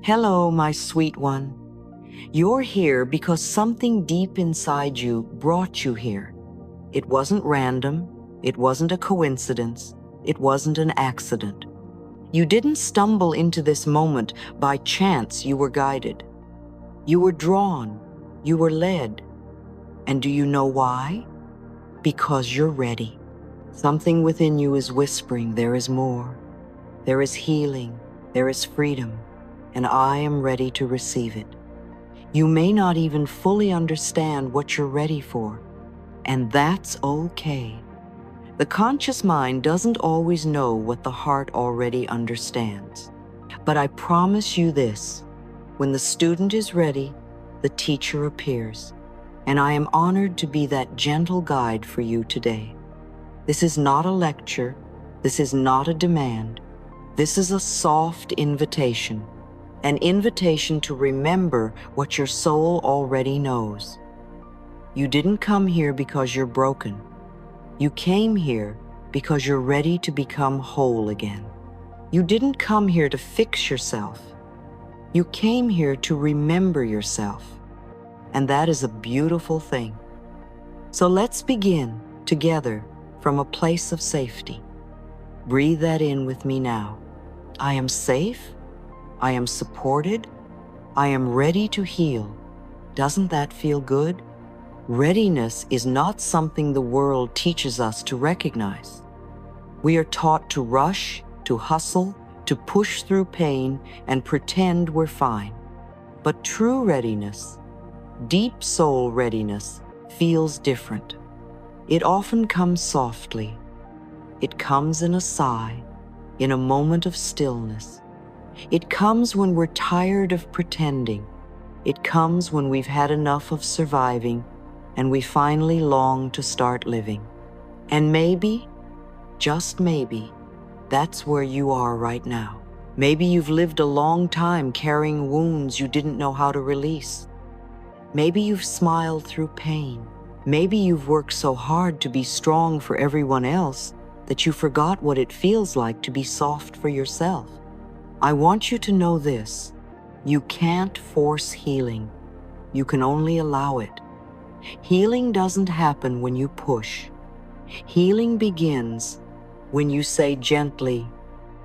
Hello, my sweet one. You're here because something deep inside you brought you here. It wasn't random. It wasn't a coincidence. It wasn't an accident. You didn't stumble into this moment by chance. You were guided. You were drawn. You were led. And do you know why? Because you're ready. Something within you is whispering, there is more. There is healing. There is freedom. And I am ready to receive it. You may not even fully understand what you're ready for, and that's okay. The conscious mind doesn't always know what the heart already understands. But I promise you this, when the student is ready, the teacher appears, and I am honored to be that gentle guide for you today. This is not a lecture. This is not a demand. This is a soft invitation. An invitation to remember what your soul already knows. You didn't come here because you're broken. You came here because you're ready to become whole again. You didn't come here to fix yourself. You came here to remember yourself. And that is a beautiful thing. So let's begin together from a place of safety. Breathe that in with me now. I am safe. I am supported. I am ready to heal. Doesn't that feel good? Readiness is not something the world teaches us to recognize. We are taught to rush, to hustle, to push through pain and pretend we're fine. But true readiness, deep soul readiness, feels different. It often comes softly. It comes in a sigh, in a moment of stillness. It comes when we're tired of pretending. It comes when we've had enough of surviving and we finally long to start living. And maybe, just maybe, that's where you are right now. Maybe you've lived a long time carrying wounds you didn't know how to release. Maybe you've smiled through pain. Maybe you've worked so hard to be strong for everyone else that you forgot what it feels like to be soft for yourself. I want you to know this. You can't force healing. You can only allow it. Healing doesn't happen when you push. Healing begins when you say gently,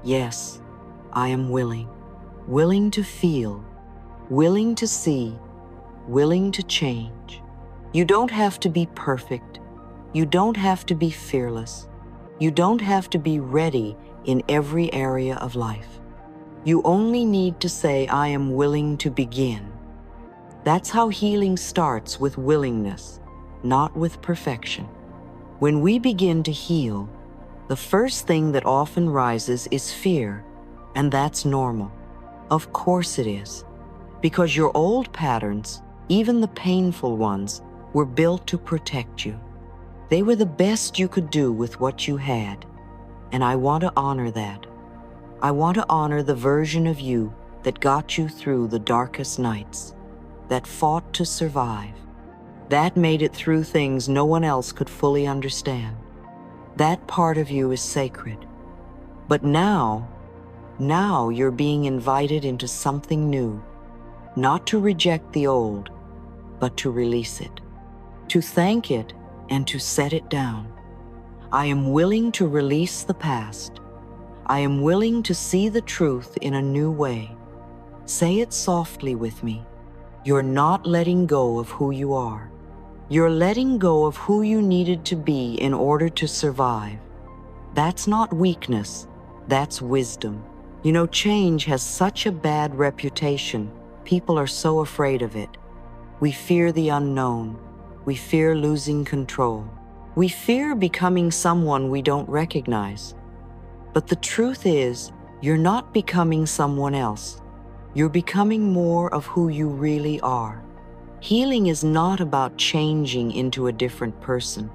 yes, I am willing. Willing to feel, willing to see, willing to change. You don't have to be perfect. You don't have to be fearless. You don't have to be ready in every area of life. You only need to say, I am willing to begin. That's how healing starts, with willingness, not with perfection. When we begin to heal, the first thing that often rises is fear, and that's normal. Of course it is, because your old patterns, even the painful ones, were built to protect you. They were the best you could do with what you had, and I want to honor that. I want to honor the version of you that got you through the darkest nights, that fought to survive, that made it through things no one else could fully understand. That part of you is sacred. But now you're being invited into something new, not to reject the old, but to release it, to thank it and to set it down. I am willing to release the past. I am willing to see the truth in a new way. Say it softly with me. You're not letting go of who you are. You're letting go of who you needed to be in order to survive. That's not weakness, that's wisdom. You know, change has such a bad reputation. People are so afraid of it. We fear the unknown. We fear losing control. We fear becoming someone we don't recognize. But the truth is, you're not becoming someone else. You're becoming more of who you really are. Healing is not about changing into a different person.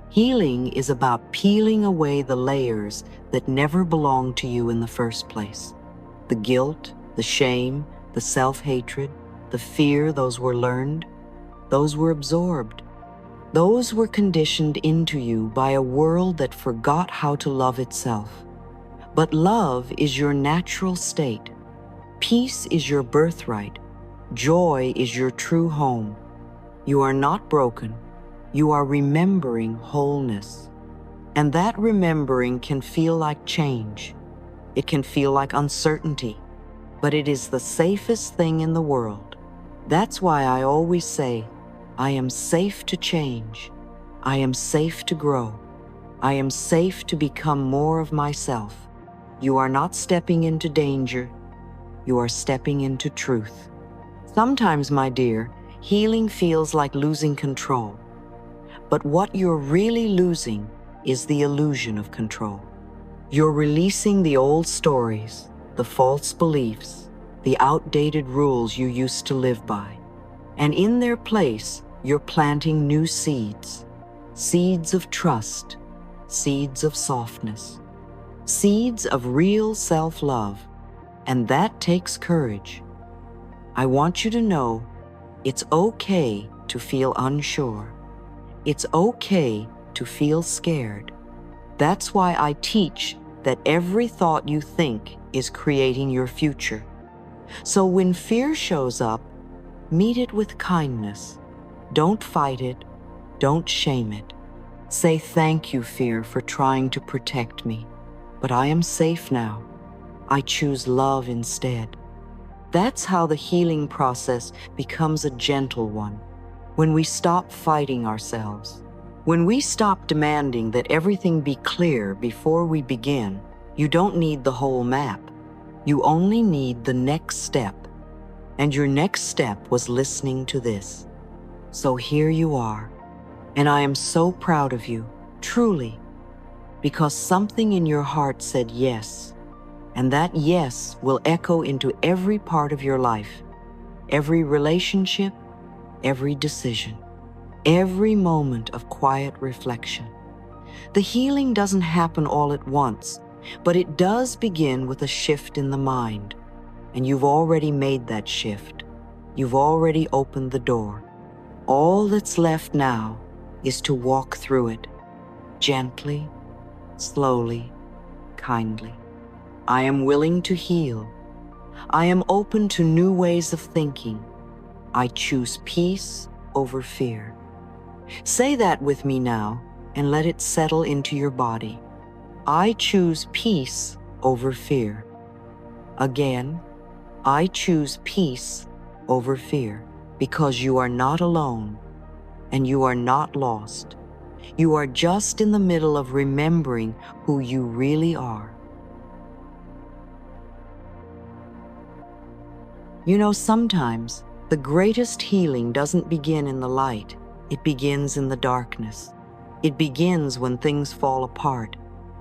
Healing is about peeling away the layers that never belonged to you in the first place. The guilt, the shame, the self-hatred, the fear, those were learned. Those were absorbed. Those were conditioned into you by a world that forgot how to love itself. But love is your natural state. Peace is your birthright. Joy is your true home. You are not broken. You are remembering wholeness. And that remembering can feel like change. It can feel like uncertainty, but it is the safest thing in the world. That's why I always say, I am safe to change. I am safe to grow. I am safe to become more of myself. You are not stepping into danger. You are stepping into truth. Sometimes, my dear, healing feels like losing control. But what you're really losing is the illusion of control. You're releasing the old stories, the false beliefs, the outdated rules you used to live by. And in their place, you're planting new seeds. Seeds of trust, seeds of softness, seeds of real self-love. And that takes courage. I want you to know it's okay to feel unsure. It's okay to feel scared. That's why I teach that every thought you think is creating your future. So when fear shows up, meet it with kindness. Don't fight it. Don't shame it. Say thank you, fear, for trying to protect me. But I am safe now. I choose love instead. That's how the healing process becomes a gentle one. When we stop fighting ourselves. When we stop demanding that everything be clear before we begin, you don't need the whole map. You only need the next step. And your next step was listening to this. So here you are. And I am so proud of you, truly, because something in your heart said yes. And that yes will echo into every part of your life, every relationship, every decision, every moment of quiet reflection. The healing doesn't happen all at once, but it does begin with a shift in the mind. And you've already made that shift. You've already opened the door. All that's left now is to walk through it, gently, slowly, kindly. I am willing to heal. I am open to new ways of thinking. I choose peace over fear. Say that with me now and let it settle into your body. I choose peace over fear. Again, I choose peace over fear because you are not alone and you are not lost. You are just in the middle of remembering who you really are. You know, sometimes the greatest healing doesn't begin in the light. It begins in the darkness. It begins when things fall apart.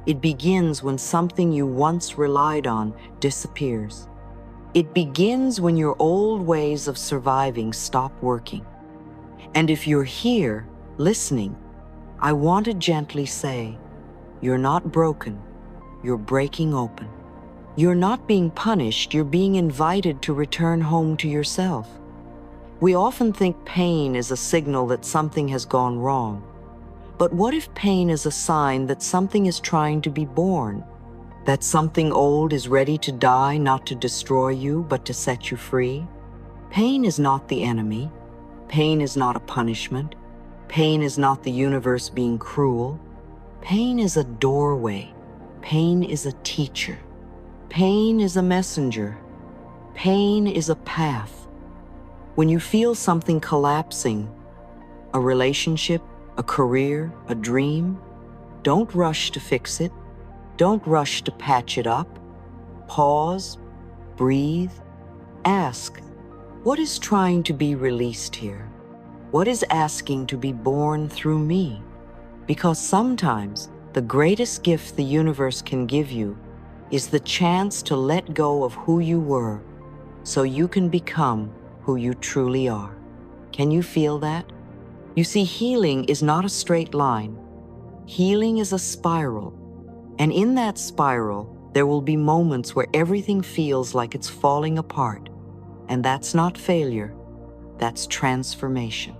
It begins when something you once relied on disappears. It begins when your old ways of surviving stop working. And if you're here, listening, I want to gently say, you're not broken, you're breaking open. You're not being punished, you're being invited to return home to yourself. We often think pain is a signal that something has gone wrong. But what if pain is a sign that something is trying to be born? That something old is ready to die, not to destroy you, but to set you free? Pain is not the enemy. Pain is not a punishment. Pain is not the universe being cruel. Pain is a doorway. Pain is a teacher. Pain is a messenger. Pain is a path. When you feel something collapsing, a relationship, a career, a dream, don't rush to fix it. Don't rush to patch it up. Pause, breathe, ask, what is trying to be released here? What is asking to be born through me? Because sometimes the greatest gift the universe can give you is the chance to let go of who you were so you can become who you truly are. Can you feel that? You see, healing is not a straight line. Healing is a spiral. And in that spiral, there will be moments where everything feels like it's falling apart. And that's not failure. That's transformation.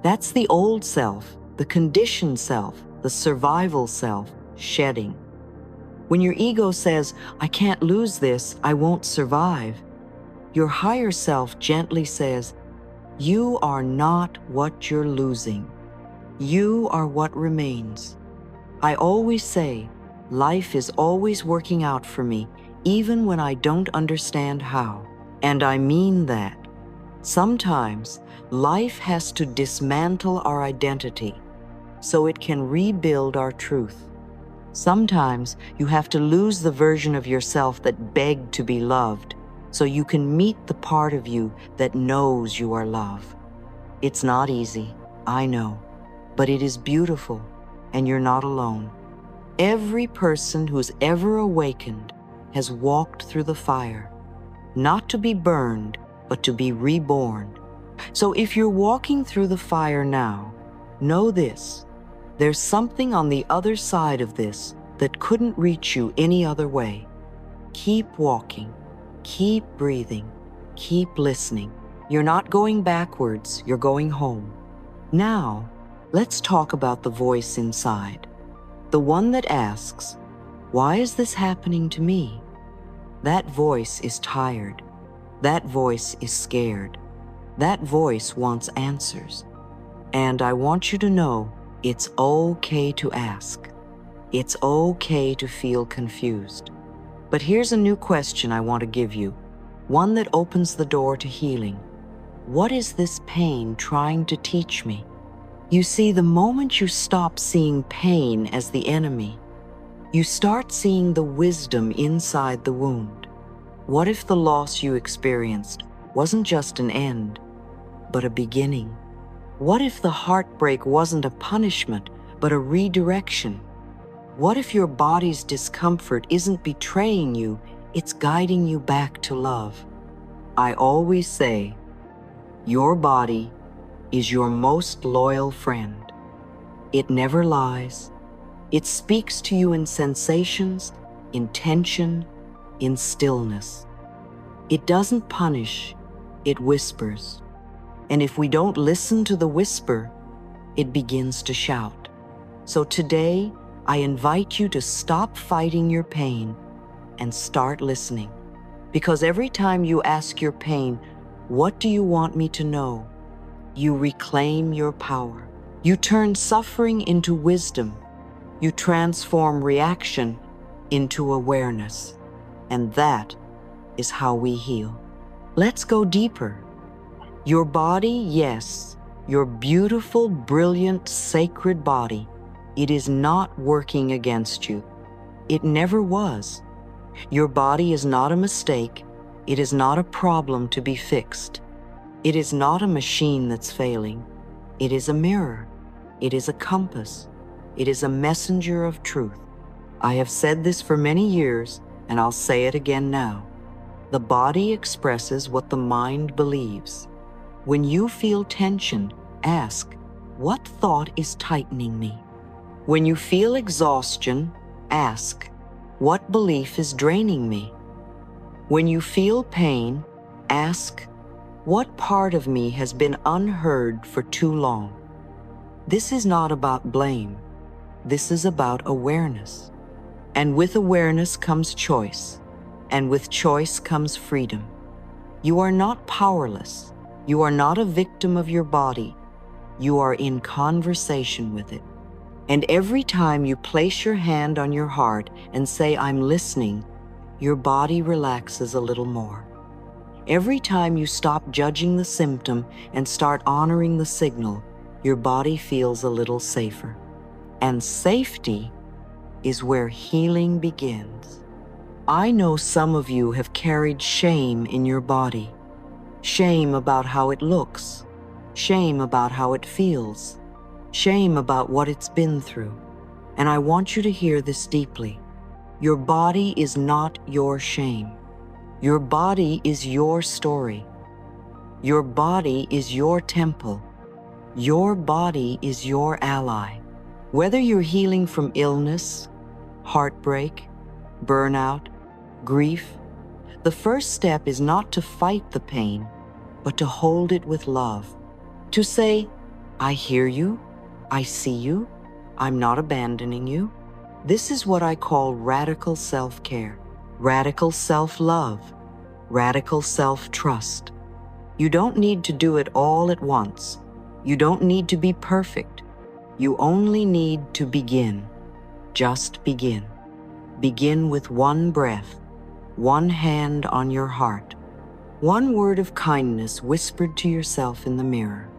That's the old self, the conditioned self, the survival self, shedding. When your ego says, I can't lose this, I won't survive, Your higher self gently says, "You are not what you're losing. You are what remains." I always say, life is always working out for me, even when I don't understand how. And I mean that. Sometimes life has to dismantle our identity so it can rebuild our truth. Sometimes you have to lose the version of yourself that begged to be loved so you can meet the part of you that knows you are love. It's not easy, I know, but it is beautiful, and you're not alone. Every person who's ever awakened has walked through the fire, not to be burned, but to be reborn. So if you're walking through the fire now, know this: there's something on the other side of this that couldn't reach you any other way. Keep walking, keep breathing, keep listening. You're not going backwards, you're going home. Now, let's talk about the voice inside. The one that asks, "Why is this happening to me?" That voice is tired. That voice is scared. That voice wants answers. And I want you to know it's okay to ask. It's okay to feel confused. But here's a new question I want to give you, one that opens the door to healing. What is this pain trying to teach me? You see, the moment you stop seeing pain as the enemy, you start seeing the wisdom inside the wound. What if the loss you experienced wasn't just an end, but a beginning? What if the heartbreak wasn't a punishment, but a redirection? What if your body's discomfort isn't betraying you, it's guiding you back to love? I always say, your body is your most loyal friend. It never lies. It speaks to you in sensations, in tension, in stillness. It doesn't punish, it whispers. And if we don't listen to the whisper, it begins to shout. So today, I invite you to stop fighting your pain and start listening. Because every time you ask your pain, "What do you want me to know?" you reclaim your power. You turn suffering into wisdom. You transform reaction into awareness. And that is how we heal. Let's go deeper. Your body, yes, your beautiful, brilliant, sacred body, it is not working against you. It never was. Your body is not a mistake. It is not a problem to be fixed. It is not a machine that's failing. It is a mirror. It is a compass. It is a messenger of truth. I have said this for many years, and I'll say it again now. The body expresses what the mind believes. When you feel tension, ask, "What thought is tightening me?" When you feel exhaustion, ask, "What belief is draining me?" When you feel pain, ask, "What part of me has been unheard for too long?" This is not about blame. This is about awareness. And with awareness comes choice. And with choice comes freedom. You are not powerless. You are not a victim of your body. You are in conversation with it. And every time you place your hand on your heart and say, "I'm listening," your body relaxes a little more. Every time you stop judging the symptom and start honoring the signal, your body feels a little safer. And safety is where healing begins. I know some of you have carried shame in your body. Shame about how it looks. Shame about how it feels. Shame about what it's been through. And I want you to hear this deeply. Your body is not your shame. Your body is your story. Your body is your temple. Your body is your ally. Whether you're healing from illness, heartbreak, burnout, grief, the first step is not to fight the pain, but to hold it with love. To say, "I hear you, I see you, I'm not abandoning you." This is what I call radical self-care, radical self-love. radical self-trust. You don't need to do it all at once. You don't need to be perfect. You only need to begin. Just begin. Begin with one breath, one hand on your heart, one word of kindness whispered to yourself in the mirror.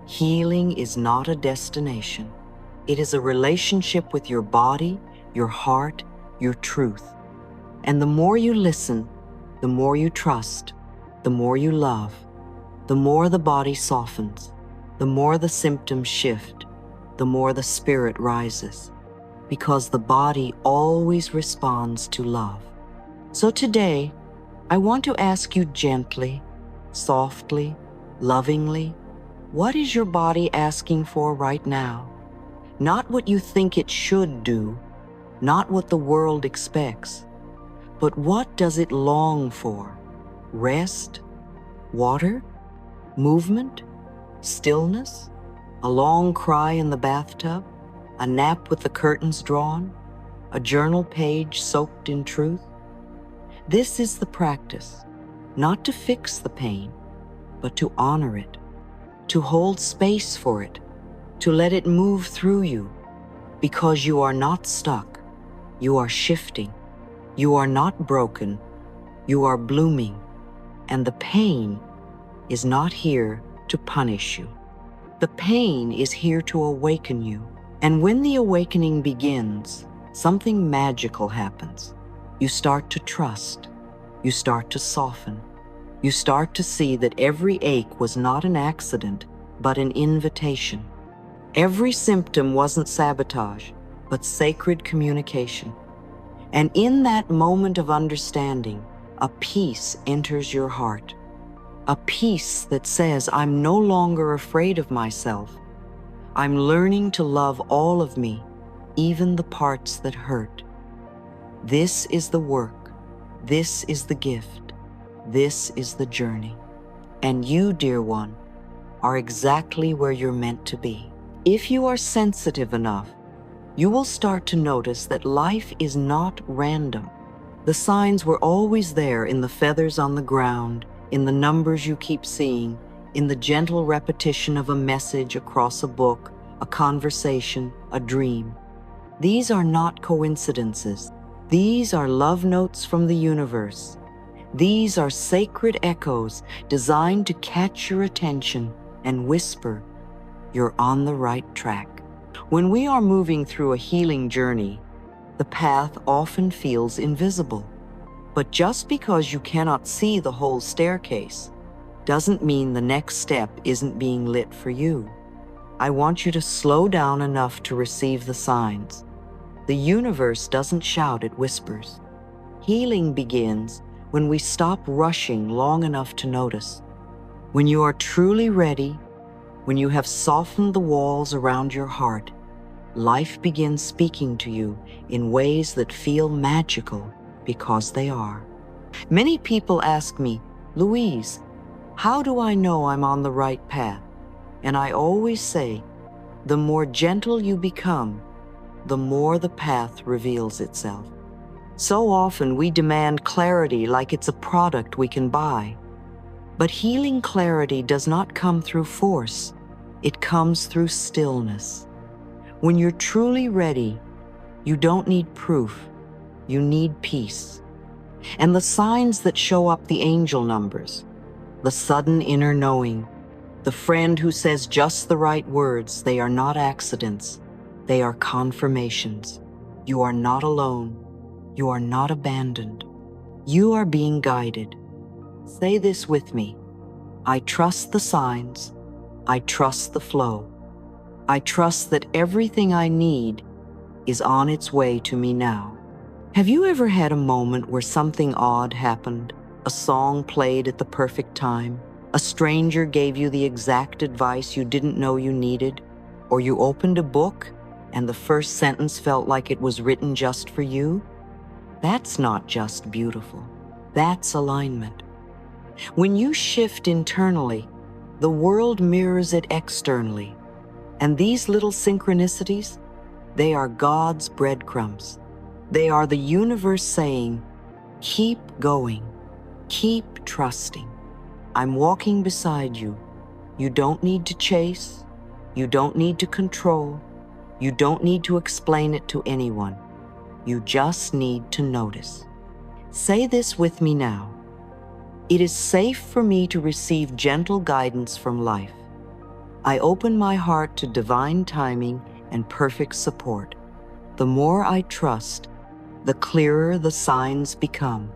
Healing is not a destination. It is a relationship with your body, your heart, your truth. And the more you listen, the more you trust, the more you love, the more the body softens, the more the symptoms shift, the more the spirit rises, because the body always responds to love. So today, I want to ask you gently, softly, lovingly, what is your body asking for right now? Not what you think it should do, not what the world expects, but what does it long for? Rest? Water? Movement? Stillness? A long cry in the bathtub? A nap with the curtains drawn? A journal page soaked in truth? This is the practice, not to fix the pain, but to honor it, to hold space for it, to let it move through you, because you are not stuck, you are shifting, you are not broken, you are blooming, and the pain is not here to punish you. The pain is here to awaken you, and when the awakening begins, something magical happens. You start to trust, you start to soften, you start to see that every ache was not an accident, but an invitation. Every symptom wasn't sabotage, but sacred communication. And in that moment of understanding, a peace enters your heart. A peace that says, I'm no longer afraid of myself. I'm learning to love all of me, even the parts that hurt. This is the work. This is the gift. This is the journey. And you, dear one, are exactly where you're meant to be. If you are sensitive enough, you will start to notice that life is not random. The signs were always there in the feathers on the ground, in the numbers you keep seeing, in the gentle repetition of a message across a book, a conversation, a dream. These are not coincidences. These are love notes from the universe. These are sacred echoes designed to catch your attention and whisper, you're on the right track. When we are moving through a healing journey, the path often feels invisible. But just because you cannot see the whole staircase doesn't mean the next step isn't being lit for you. I want you to slow down enough to receive the signs. The universe doesn't shout, it whispers. Healing begins when we stop rushing long enough to notice. When you are truly ready, when you have softened the walls around your heart, life begins speaking to you in ways that feel magical because they are. Many people ask me, Louise, how do I know I'm on the right path? And I always say, the more gentle you become, the more the path reveals itself. So often we demand clarity like it's a product we can buy. But healing clarity does not come through force. It comes through stillness. When you're truly ready, you don't need proof. You need peace. And the signs that show up, the angel numbers, the sudden inner knowing, the friend who says just the right words, they are not accidents. They are confirmations. You are not alone. You are not abandoned. You are being guided. Say this with me. I trust the signs. I trust the flow. I trust that everything I need is on its way to me now. Have you ever had a moment where something odd happened? A song played at the perfect time? A stranger gave you the exact advice you didn't know you needed? Or you opened a book and the first sentence felt like it was written just for you? That's not just beautiful. That's alignment. When you shift internally, the world mirrors it externally. And these little synchronicities, they are God's breadcrumbs. They are the universe saying, keep going, Keep trusting. I'm walking beside you. You don't need to chase. You don't need to control. You don't need to explain it to anyone. You just need to notice. Say this with me now. It is safe for me to receive gentle guidance from life. I open my heart to divine timing and perfect support. The more I trust, the clearer the signs become.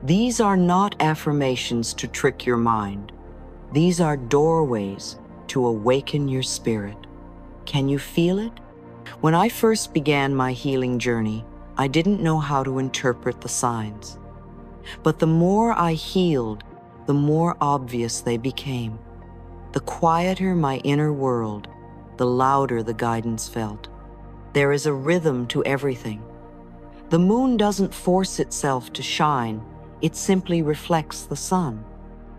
These are not affirmations to trick your mind. These are doorways to awaken your spirit. Can you feel it? When I first began my healing journey, I didn't know how to interpret the signs. But the more I healed, the more obvious they became. The quieter my inner world, the louder the guidance felt. There is a rhythm to everything. The moon doesn't force itself to shine, it simply reflects the sun.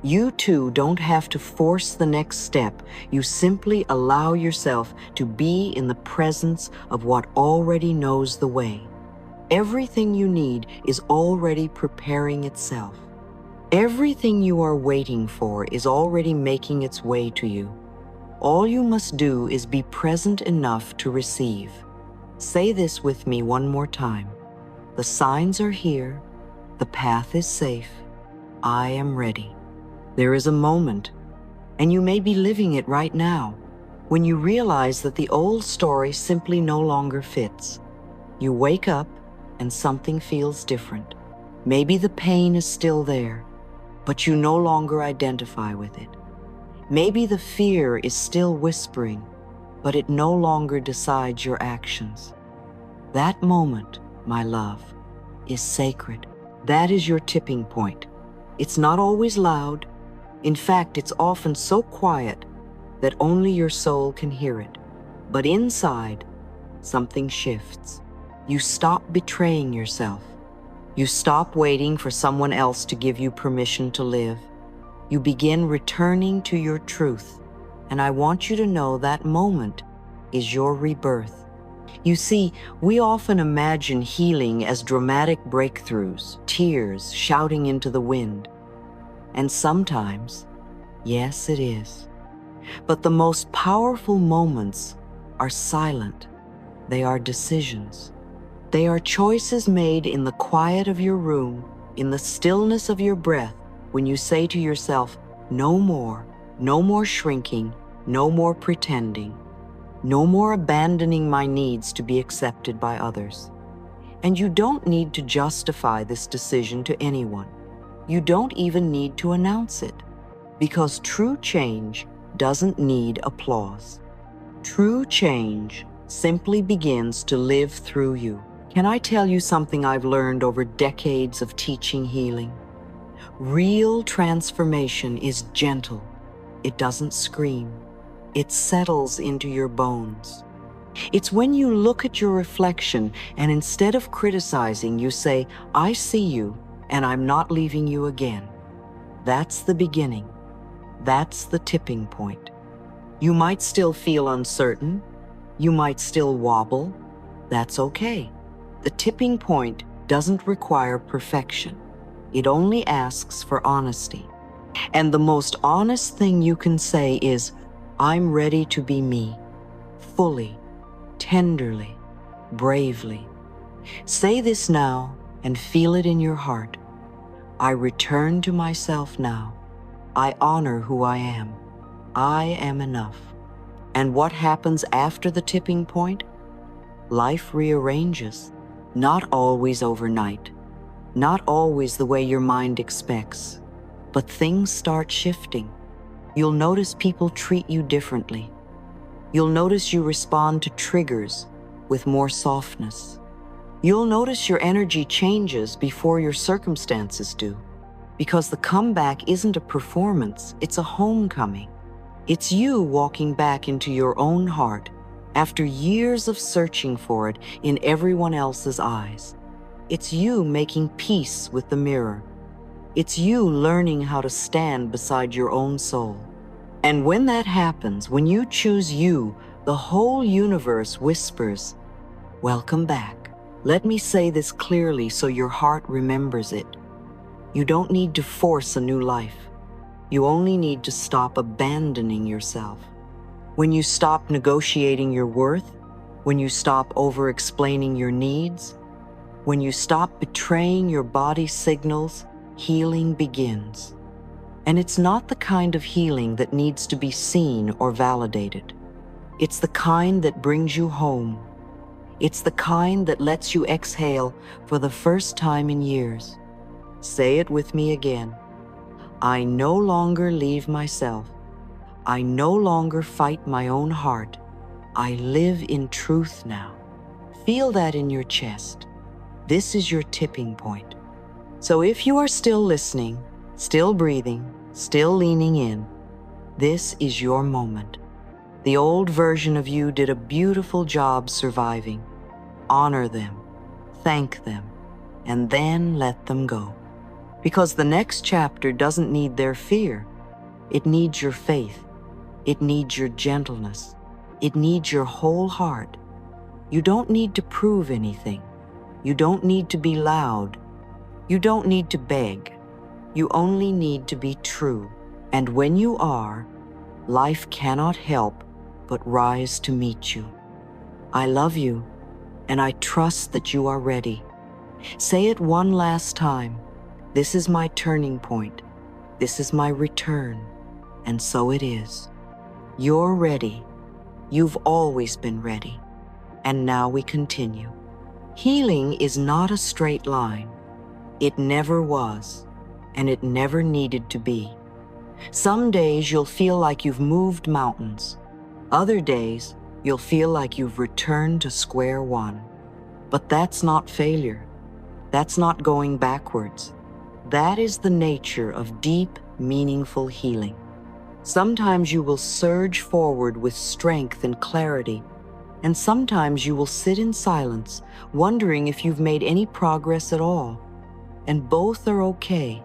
You too don't have to force the next step. You simply allow yourself to be in the presence of what already knows the way. Everything you need is already preparing itself. Everything you are waiting for is already making its way to you. All you must do is be present enough to receive. Say this with me one more time. The signs are here. The path is safe. I am ready. There is a moment, and you may be living it right now, when you realize that the old story simply no longer fits. You wake up and something feels different. Maybe the pain is still there, but you no longer identify with it. Maybe the fear is still whispering, but it no longer decides your actions. That moment, my love, is sacred. That is your tipping point. It's not always loud. In fact, it's often so quiet that only your soul can hear it. But inside, something shifts. You stop betraying yourself. You stop waiting for someone else to give you permission to live. You begin returning to your truth. And I want you to know that moment is your rebirth. You see, we often imagine healing as dramatic breakthroughs, tears shouting into the wind. And sometimes, yes, it is. But the most powerful moments are silent. They are decisions. They are choices made in the quiet of your room, in the stillness of your breath, when you say to yourself, no more shrinking, no more pretending, no more abandoning my needs to be accepted by others. And you don't need to justify this decision to anyone. You don't even need to announce it, because true change doesn't need applause. True change simply begins to live through you. Can I tell you something I've learned over decades of teaching healing? Real transformation is gentle. It doesn't scream. It settles into your bones. It's when you look at your reflection and instead of criticizing, you say, I see you and I'm not leaving you again. That's the beginning. That's the tipping point. You might still feel uncertain. You might still wobble. That's okay. The tipping point doesn't require perfection. It only asks for honesty. And the most honest thing you can say is, I'm ready to be me, fully, tenderly, bravely. Say this now and feel it in your heart. I return to myself now. I honor who I am. I am enough. And what happens after the tipping point? Life rearranges. Not always overnight, not always the way your mind expects, but things start shifting. You'll notice people treat you differently. You'll notice you respond to triggers with more softness. You'll notice your energy changes before your circumstances do, because the comeback isn't a performance, it's a homecoming. It's you walking back into your own heart after years of searching for it in everyone else's eyes. It's you making peace with the mirror. It's you learning how to stand beside your own soul. And when that happens, when you choose you, the whole universe whispers, welcome back. Let me say this clearly so your heart remembers it. You don't need to force a new life. You only need to stop abandoning yourself. When you stop negotiating your worth, when you stop over-explaining your needs, when you stop betraying your body's signals, healing begins. And it's not the kind of healing that needs to be seen or validated. It's the kind that brings you home. It's the kind that lets you exhale for the first time in years. Say it with me again. I no longer leave myself. I no longer fight my own heart. I live in truth now. Feel that in your chest. This is your tipping point. So if you are still listening, still breathing, still leaning in, this is your moment. The old version of you did a beautiful job surviving. Honor them, thank them, and then let them go. Because the next chapter doesn't need their fear. It needs your faith. It needs your gentleness. It needs your whole heart. You don't need to prove anything. You don't need to be loud. You don't need to beg. You only need to be true. And when you are, life cannot help but rise to meet you. I love you, and I trust that you are ready. Say it one last time. This is my turning point. This is my return. And so it is. You're ready. You've always been ready. And now we continue. Healing is not a straight line. It never was, and it never needed to be. Some days you'll feel like you've moved mountains. Other days, you'll feel like you've returned to square one. But that's not failure. That's not going backwards. That is the nature of deep, meaningful healing. Sometimes you will surge forward with strength and clarity, and sometimes you will sit in silence, wondering if you've made any progress at all. And both are okay.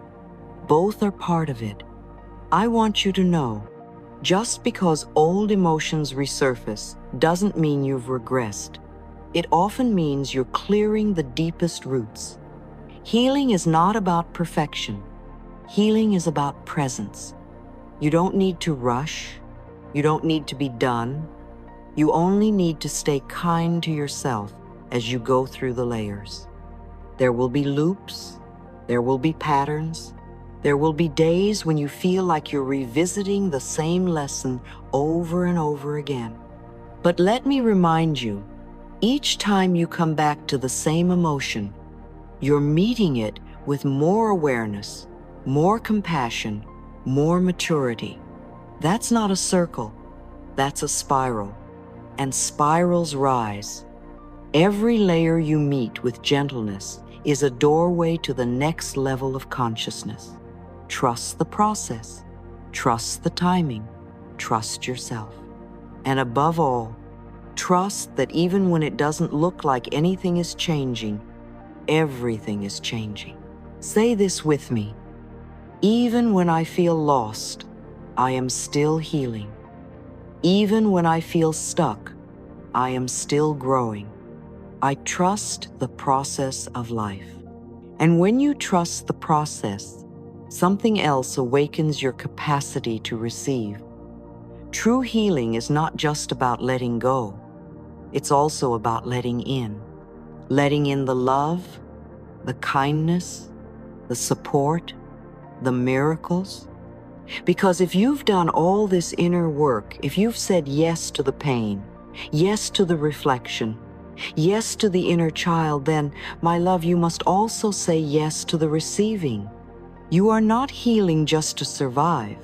Both are part of it. I want you to know, just because old emotions resurface doesn't mean you've regressed. It often means you're clearing the deepest roots. Healing is not about perfection. Healing is about presence. You don't need to rush. You don't need to be done. You only need to stay kind to yourself as you go through the layers. There will be loops. There will be patterns. There will be days when you feel like you're revisiting the same lesson over and over again. But let me remind you, each time you come back to the same emotion, you're meeting it with more awareness, more compassion, more maturity. That's not a circle. That's a spiral. And spirals rise. Every layer you meet with gentleness is a doorway to the next level of consciousness. Trust the process. Trust the timing. Trust yourself. And above all, trust that even when it doesn't look like anything is changing, everything is changing. Say this with me. Even when I feel lost, I am still healing. Even when I feel stuck, I am still growing. I trust the process of life. And when you trust the process, something else awakens your capacity to receive. True healing is not just about letting go. It's also about letting in. Letting in the love, the kindness, the support, the miracles. Because if you've done all this inner work, if you've said yes to the pain, yes to the reflection, yes to the inner child, then, my love, you must also say yes to the receiving. You are not healing just to survive.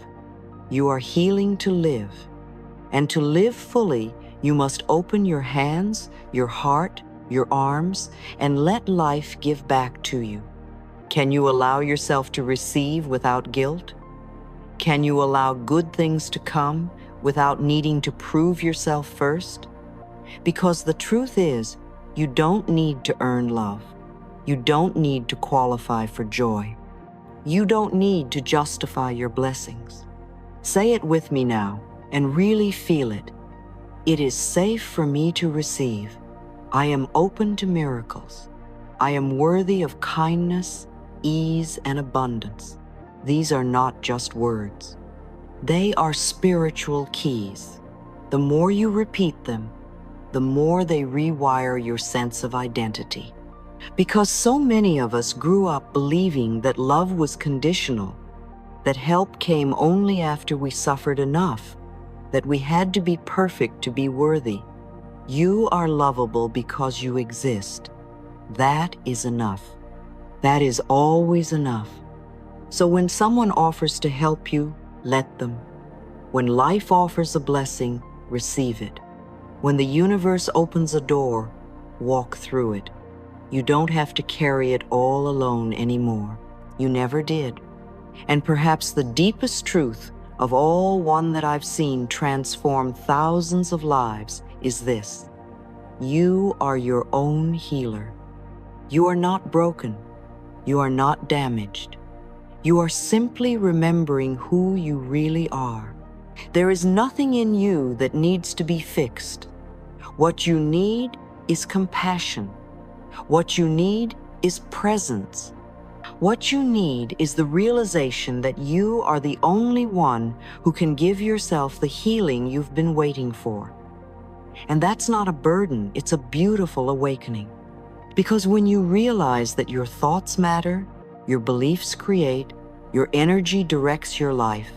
You are healing to live. And to live fully, you must open your hands, your heart, your arms, and let life give back to you. Can you allow yourself to receive without guilt? Can you allow good things to come without needing to prove yourself first? Because the truth is, you don't need to earn love. You don't need to qualify for joy. You don't need to justify your blessings. Say it with me now and really feel it. It is safe for me to receive. I am open to miracles. I am worthy of kindness, ease, and abundance. These are not just words. They are spiritual keys. The more you repeat them, the more they rewire your sense of identity. Because so many of us grew up believing that love was conditional, that help came only after we suffered enough, that we had to be perfect to be worthy. You are lovable because you exist. That is enough. That is always enough. So when someone offers to help you, let them. When life offers a blessing, receive it. When the universe opens a door, walk through it. You don't have to carry it all alone anymore. You never did. And perhaps the deepest truth of all, one that I've seen transform thousands of lives, is this: you are your own healer. You are not broken. You are not damaged. You are simply remembering who you really are. There is nothing in you that needs to be fixed. What you need is compassion. What you need is presence. What you need is the realization that you are the only one who can give yourself the healing you've been waiting for. And that's not a burden, it's a beautiful awakening. Because when you realize that your thoughts matter, your beliefs create, your energy directs your life,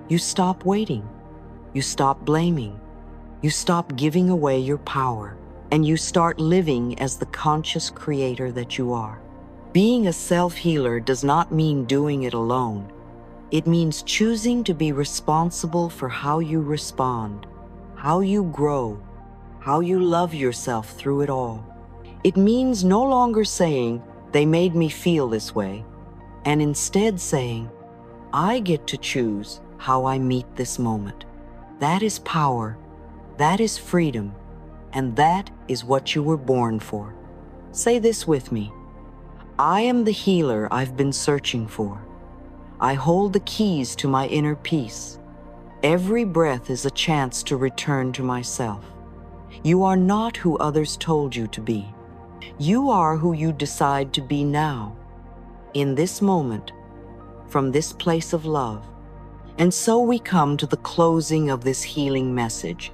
you stop waiting, you stop blaming, you stop giving away your power, and you start living as the conscious creator that you are. Being a self-healer does not mean doing it alone. It means choosing to be responsible for how you respond, how you grow, how you love yourself through it all. It means no longer saying, "They made me feel this way," and instead saying, "I get to choose how I meet this moment." That is power, that is freedom, and that is what you were born for. Say this with me: I am the healer I've been searching for. I hold the keys to my inner peace. Every breath is a chance to return to myself. You are not who others told you to be. You are who you decide to be now, in this moment, from this place of love. And so we come to the closing of this healing message,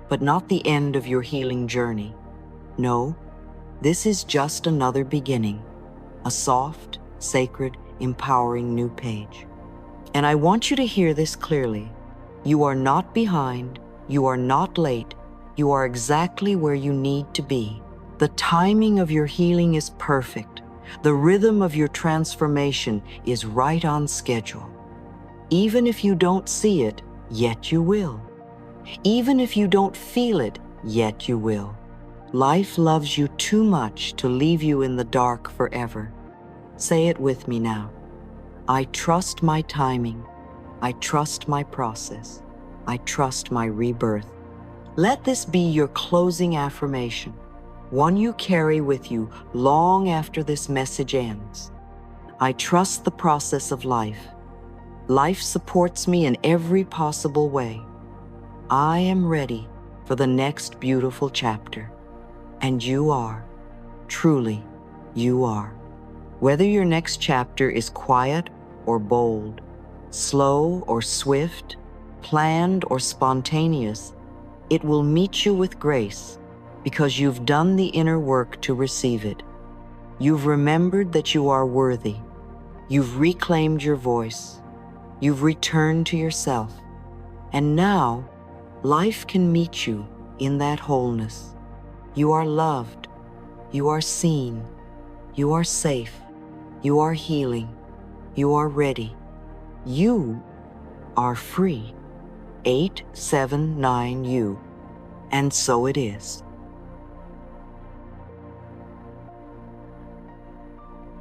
but not the end of your healing journey. No, this is just another beginning, a soft, sacred, empowering new page. And I want you to hear this clearly. You are not behind, you are not late, you are exactly where you need to be. The timing of your healing is perfect. The rhythm of your transformation is right on schedule. Even if you don't see it, yet you will. Even if you don't feel it, yet you will. Life loves you too much to leave you in the dark forever. Say it with me now. I trust my timing. I trust my process. I trust my rebirth. Let this be your closing affirmation, one you carry with you long after this message ends. I trust the process of life. Life supports me in every possible way. I am ready for the next beautiful chapter. And you are. Truly, you are. Whether your next chapter is quiet or bold, slow or swift, planned or spontaneous, it will meet you with grace because you've done the inner work to receive it. You've remembered that you are worthy. You've reclaimed your voice. You've returned to yourself. And now, life can meet you in that wholeness. You are loved. You are seen. You are safe. You are healing. You are ready. You are free. 879U. And so it is.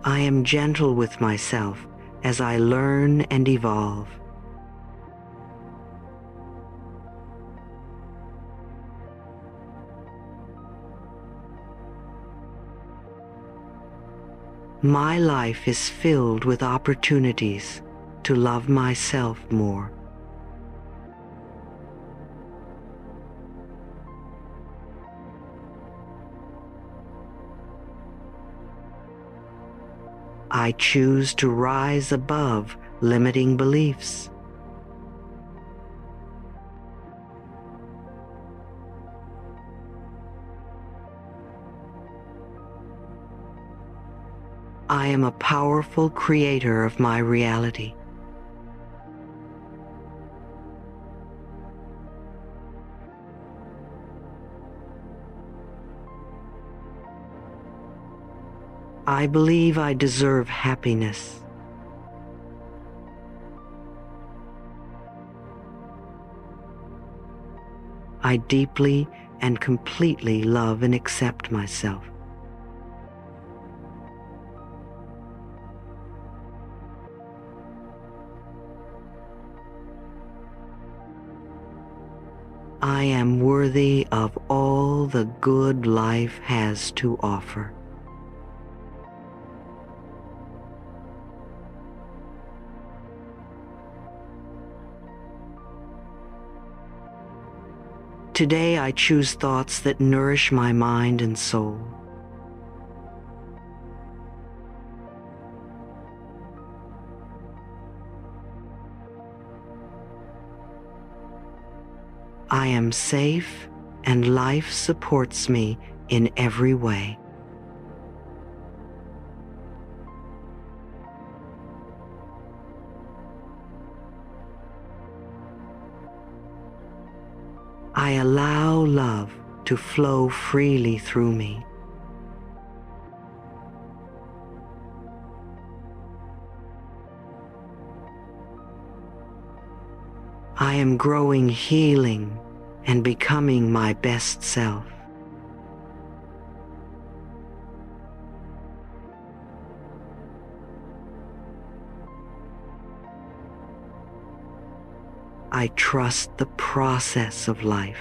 I am gentle with myself as I learn and evolve. My life is filled with opportunities to love myself more. I choose to rise above limiting beliefs. I am a powerful creator of my reality. I believe I deserve happiness. I deeply and completely love and accept myself. I am worthy of all the good life has to offer. Today I choose thoughts that nourish my mind and soul. I am safe and life supports me in every way. I allow love to flow freely through me. I am growing healing and becoming my best self. I trust the process of life.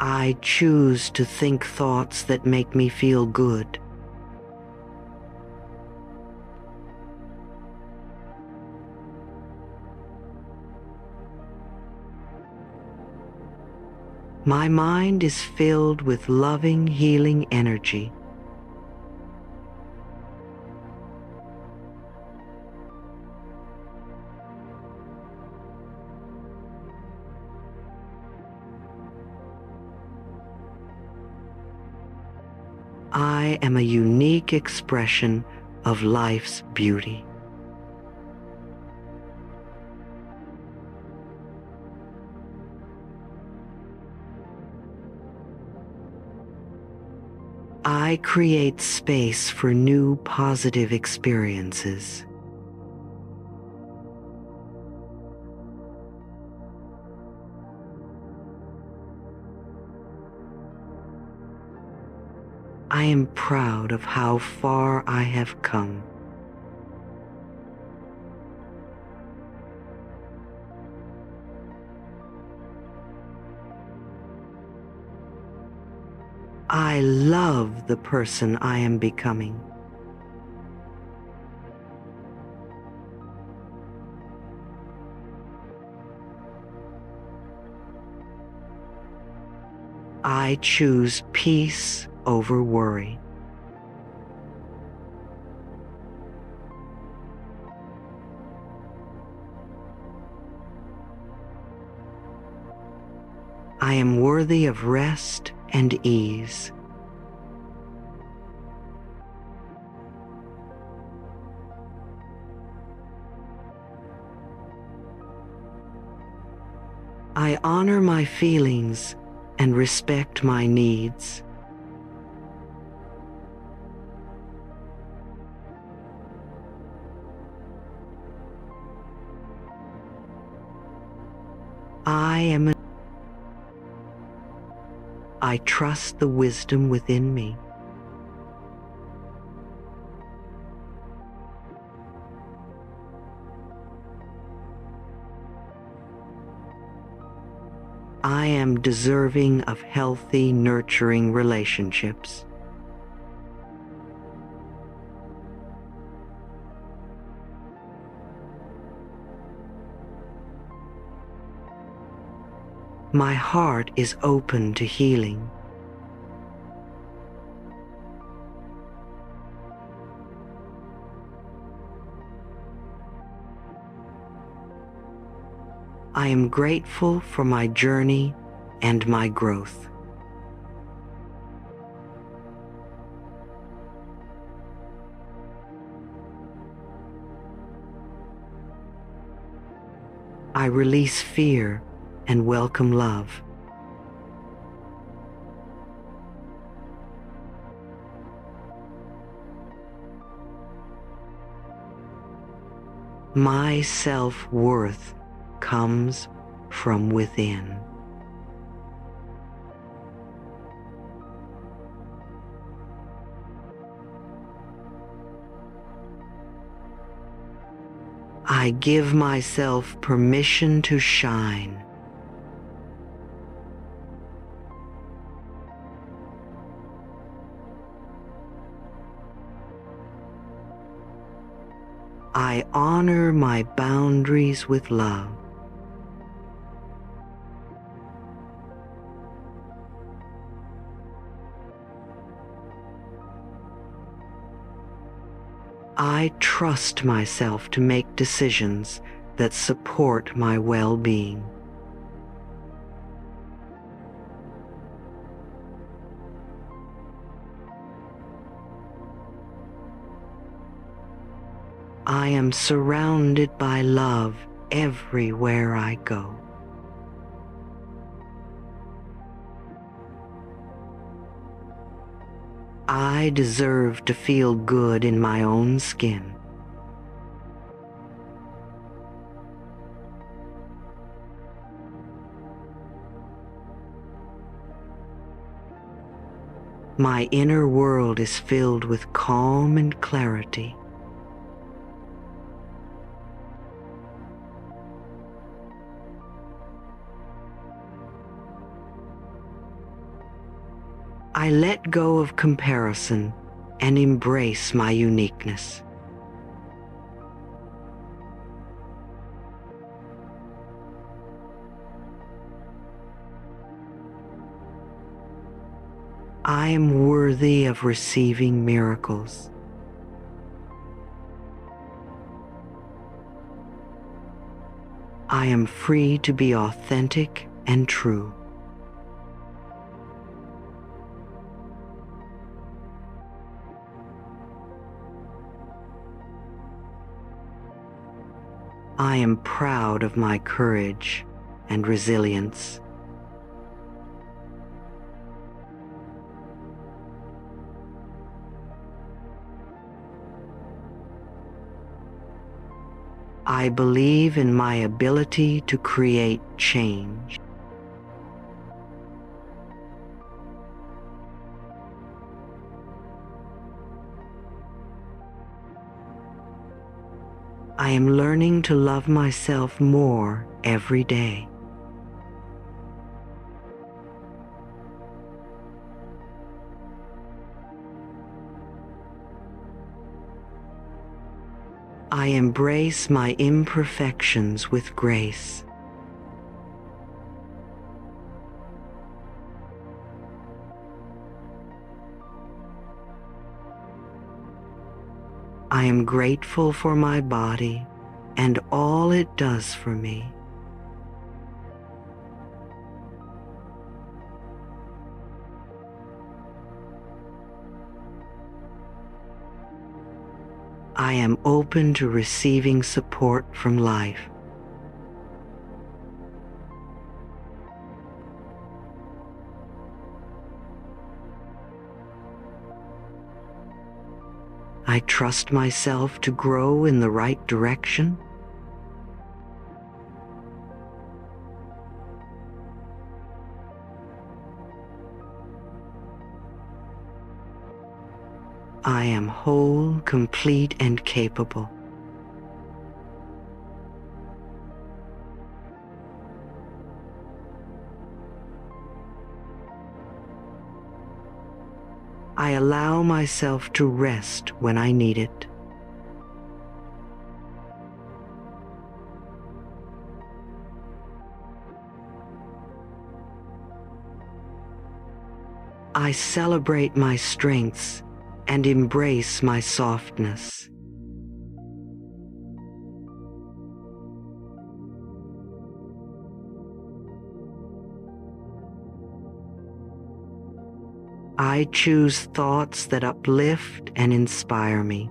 I choose to think thoughts that make me feel good. My mind is filled with loving, healing energy. I am a unique expression of life's beauty. I create space for new positive experiences. I am proud of how far I have come. I love the person I am becoming. I choose peace over worry. I am worthy of rest and ease. I honor my feelings and respect my needs. I trust the wisdom within me. I am deserving of healthy, nurturing relationships. My heart is open to healing. I am grateful for my journey and my growth. I release fear and welcome love. My self-worth comes from within. I give myself permission to shine. I honor my boundaries with love. I trust myself to make decisions that support my well-being. I am surrounded by love everywhere I go. I deserve to feel good in my own skin. My inner world is filled with calm and clarity. I let go of comparison and embrace my uniqueness. I am worthy of receiving miracles. I am free to be authentic and true. I am proud of my courage and resilience. I believe in my ability to create change. I am learning to love myself more every day. I embrace my imperfections with grace. I am grateful for my body and all it does for me. I am open to receiving support from life. I trust myself to grow in the right direction. I am whole, complete, and capable. I allow myself to rest when I need it. I celebrate my strengths and embrace my softness. I choose thoughts that uplift and inspire me.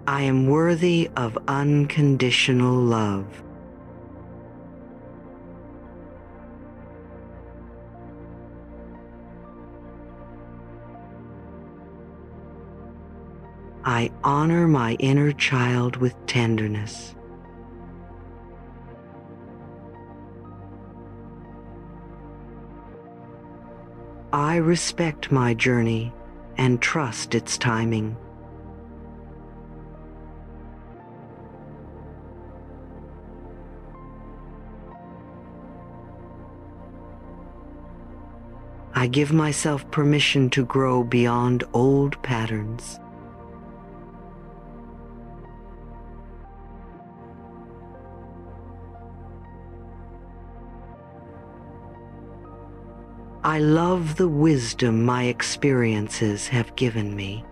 I am worthy of unconditional love. I honor my inner child with tenderness. I respect my journey and trust its timing. I give myself permission to grow beyond old patterns. I love the wisdom my experiences have given me.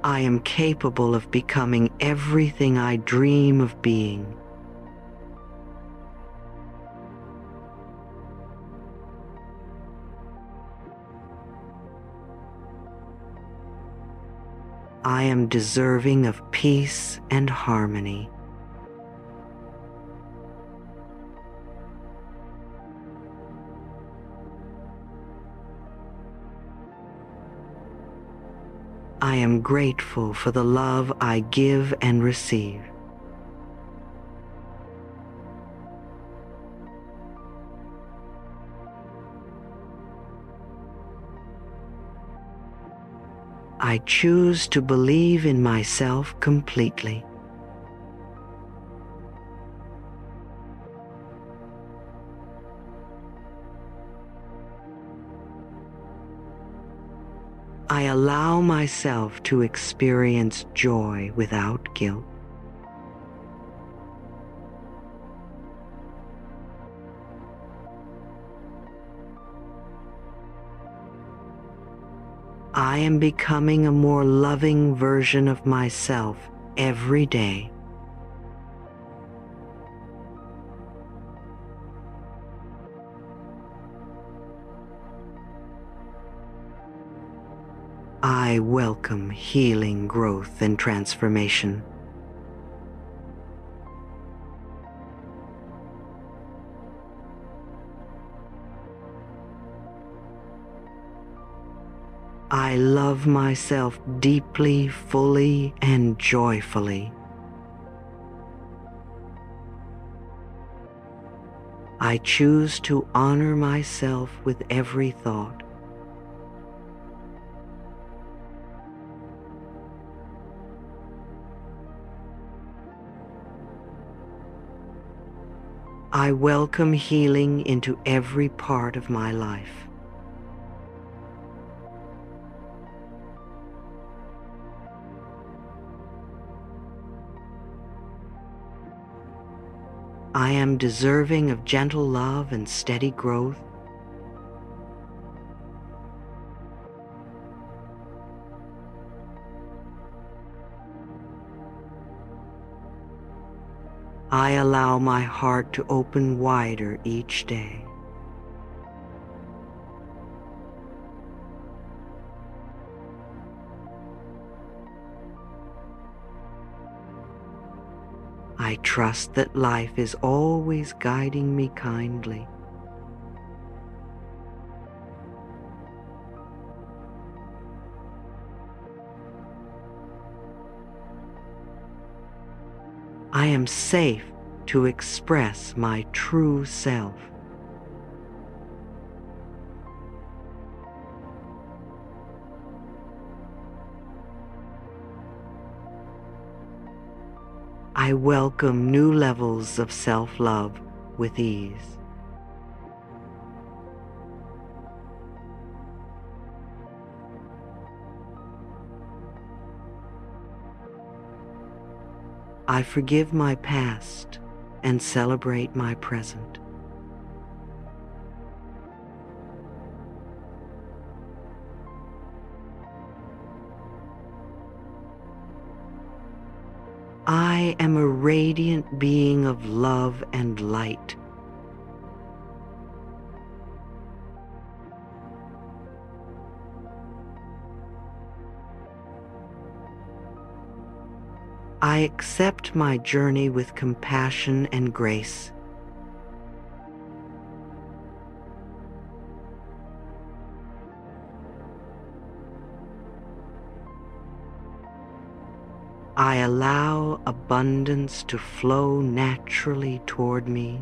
I am capable of becoming everything I dream of being. I am deserving of peace and harmony. I am grateful for the love I give and receive. I choose to believe in myself completely. I allow myself to experience joy without guilt. I am becoming a more loving version of myself every day. I welcome healing, growth, and transformation. I love myself deeply, fully, and joyfully. I choose to honor myself with every thought. I welcome healing into every part of my life. I am deserving of gentle love and steady growth. I allow my heart to open wider each day. I trust that life is always guiding me kindly. I am safe to express my true self. I welcome new levels of self-love with ease. I forgive my past and celebrate my present. I am a radiant being of love and light. I accept my journey with compassion and grace. I allow abundance to flow naturally toward me.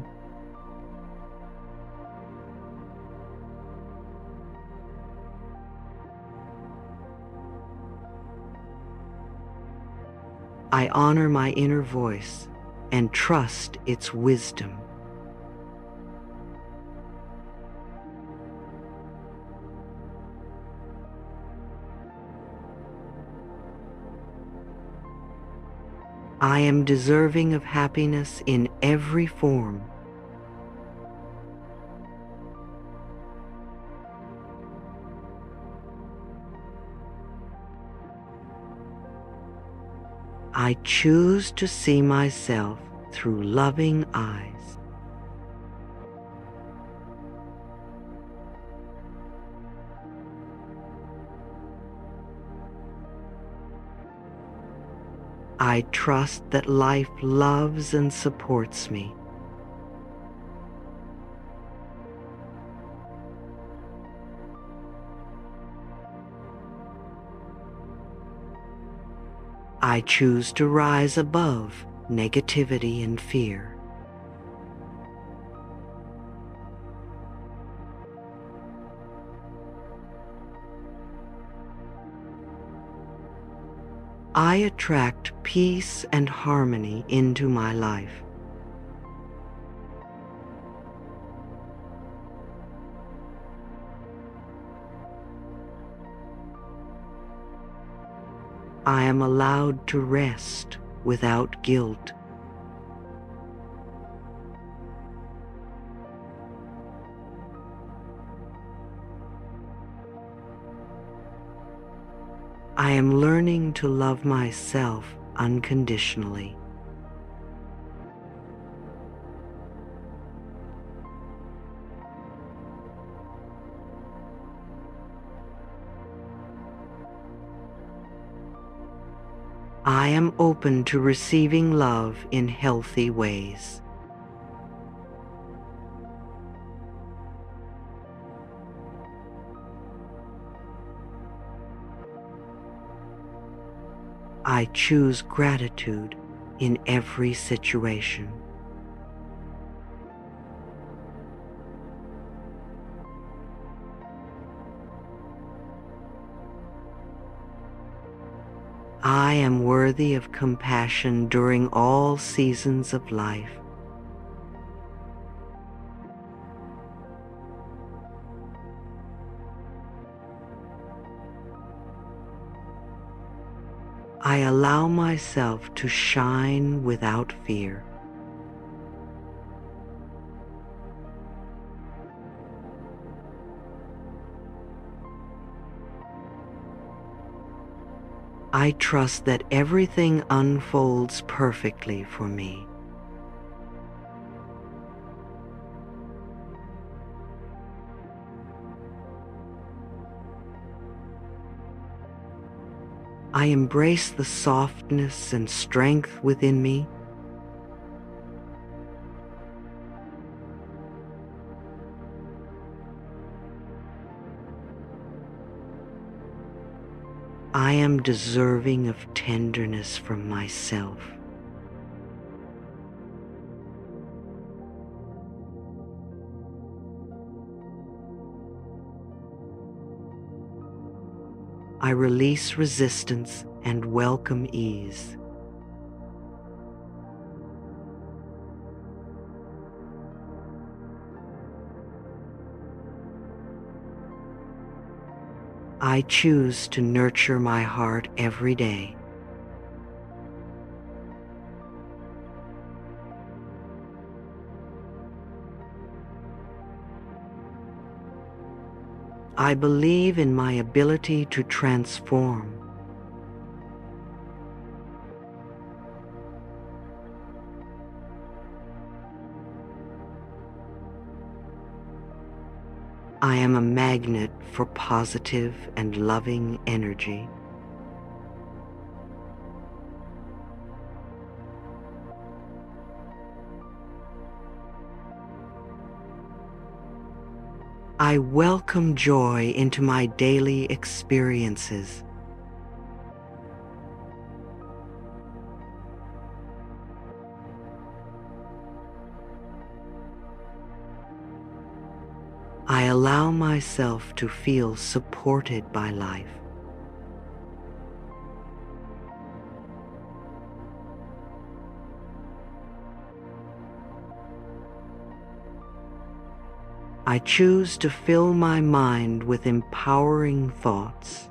I honor my inner voice and trust its wisdom. I am deserving of happiness in every form. I choose to see myself through loving eyes. I trust that life loves and supports me. I choose to rise above negativity and fear. I attract peace and harmony into my life. I am allowed to rest without guilt. I am learning to love myself unconditionally. I am open to receiving love in healthy ways. I choose gratitude in every situation. I am worthy of compassion during all seasons of life. I allow myself to shine without fear. I trust that everything unfolds perfectly for me. I embrace the softness and strength within me. I am deserving of tenderness from myself. I release resistance and welcome ease. I choose to nurture my heart every day. I believe in my ability to transform. I am a magnet for positive and loving energy. I welcome joy into my daily experiences. I allow myself to feel supported by life. I choose to fill my mind with empowering thoughts.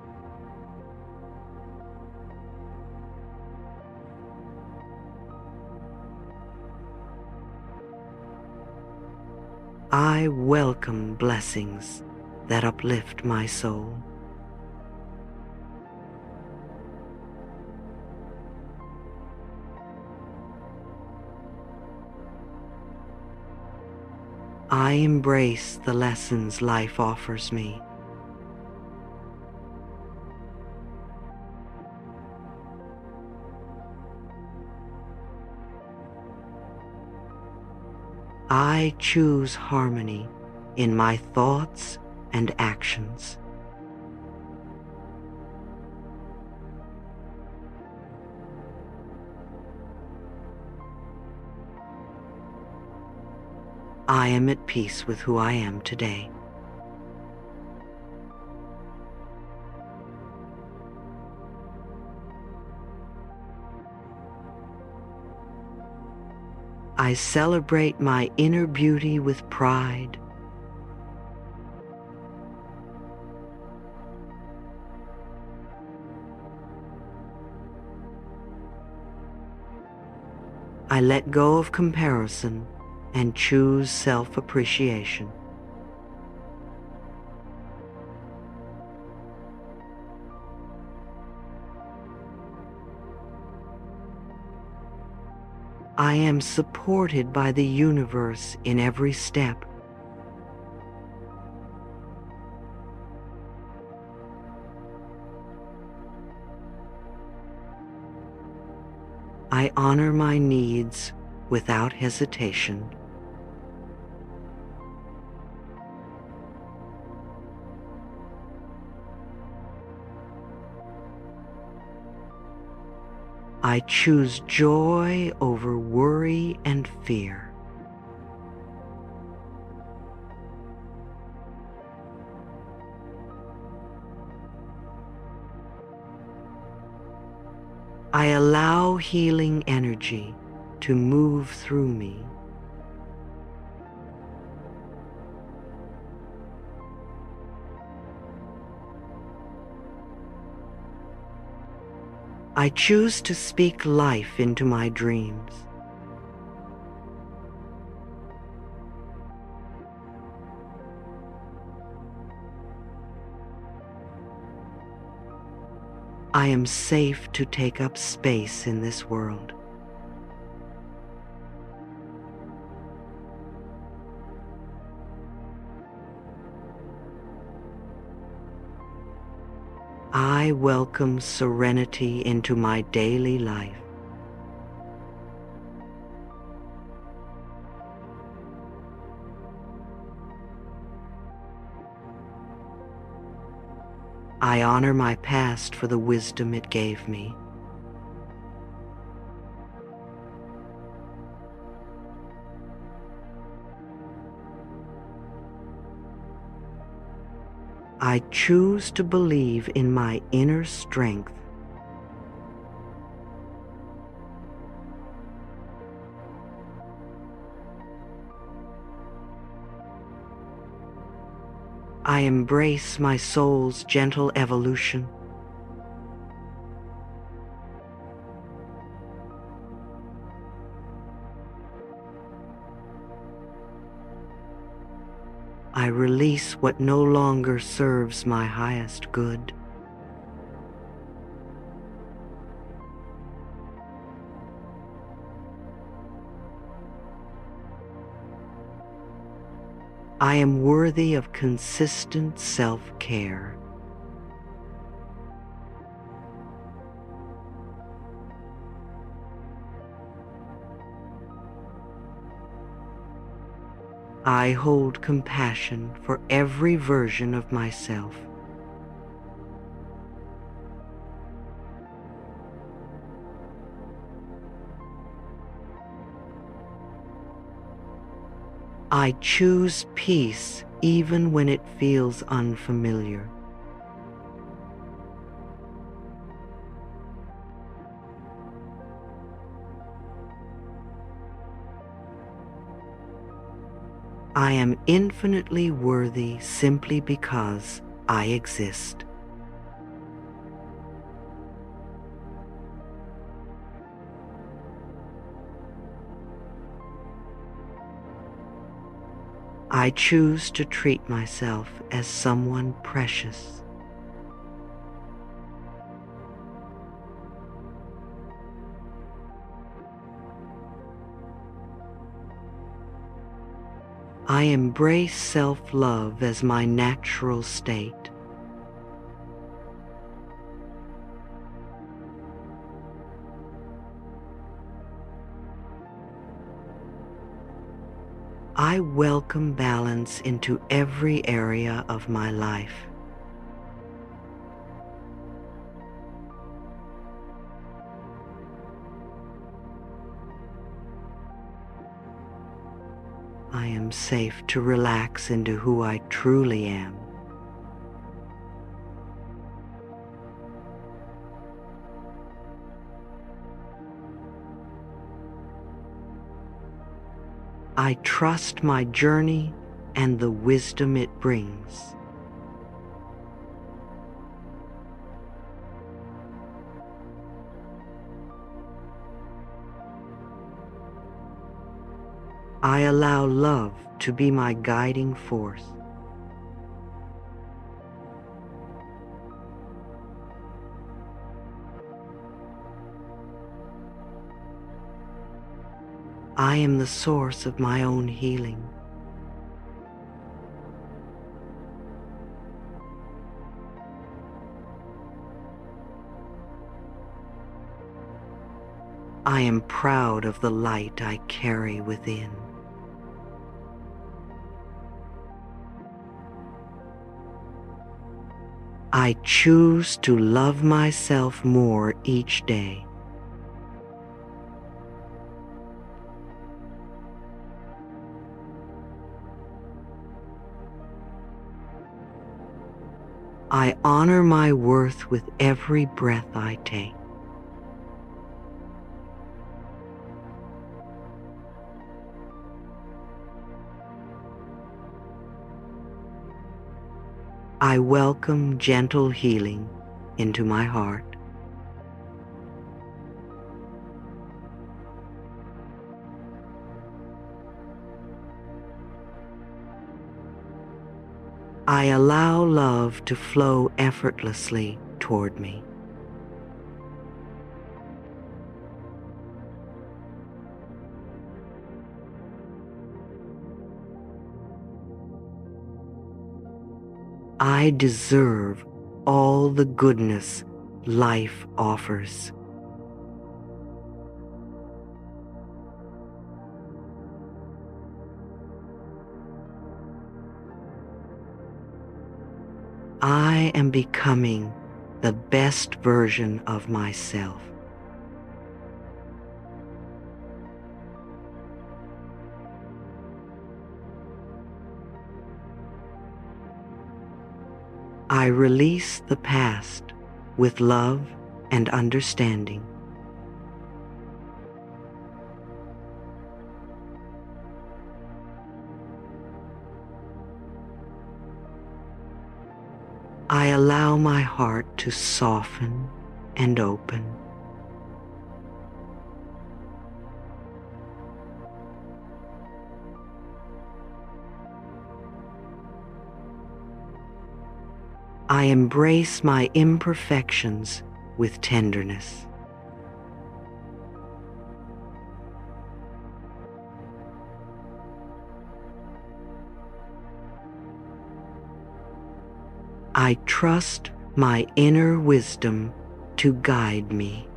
I welcome blessings that uplift my soul. I embrace the lessons life offers me. I choose harmony in my thoughts and actions. I am at peace with who I am today. I celebrate my inner beauty with pride. I let go of comparison and choose self-appreciation. I am supported by the universe in every step. I honor my needs without hesitation. I choose joy over worry and fear. I allow healing energy to move through me. I choose to speak life into my dreams. I am safe to take up space in this world. I welcome serenity into my daily life. I honor my past for the wisdom it gave me. I choose to believe in my inner strength. I embrace my soul's gentle evolution. I release what no longer serves my highest good. I am worthy of consistent self-care. I hold compassion for every version of myself. I choose peace even when it feels unfamiliar. I am infinitely worthy simply because I exist. I choose to treat myself as someone precious. I embrace self-love as my natural state. I welcome balance into every area of my life. I am safe to relax into who I truly am. I trust my journey and the wisdom it brings. I allow love to be my guiding force. I am the source of my own healing. I am proud of the light I carry within. I choose to love myself more each day. I honor my worth with every breath I take. I welcome gentle healing into my heart. I allow love to flow effortlessly toward me. I deserve all the goodness life offers. I am becoming the best version of myself. I release the past with love and understanding. I allow my heart to soften and open. I embrace my imperfections with tenderness. I trust my inner wisdom to guide me.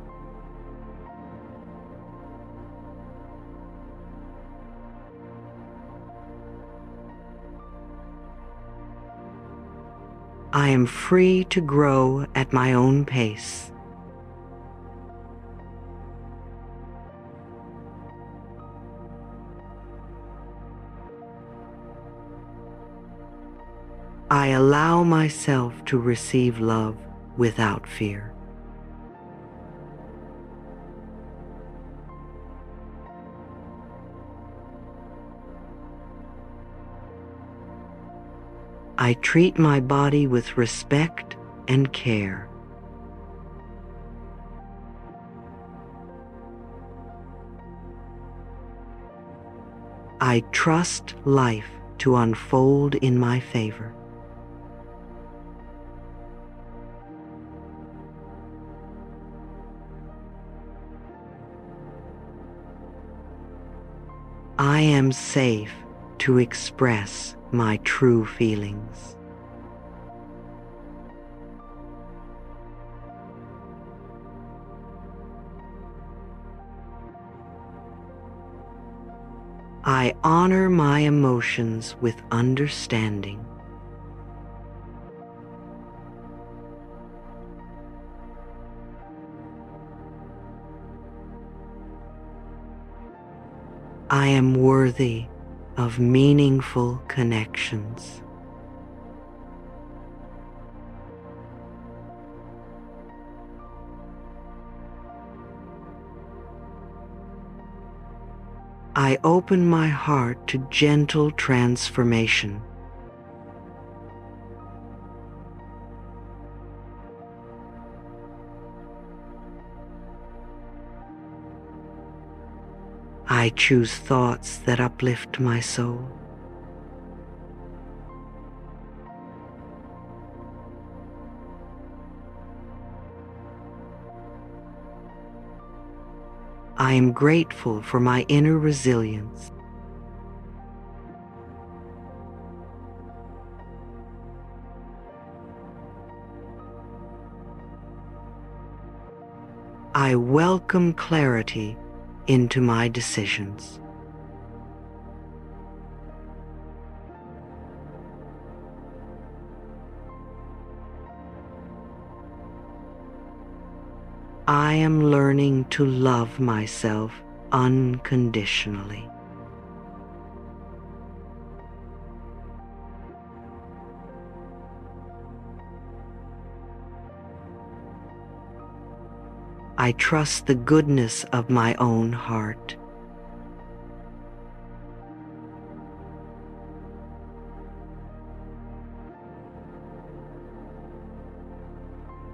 I am free to grow at my own pace. I allow myself to receive love without fear. I treat my body with respect and care. I trust life to unfold in my favor. I am safe to express my true feelings. I honor my emotions with understanding. I am worthy of meaningful connections. I open my heart to gentle transformation. I choose thoughts that uplift my soul. I am grateful for my inner resilience. I welcome clarity into my decisions. I am learning to love myself unconditionally. I trust the goodness of my own heart.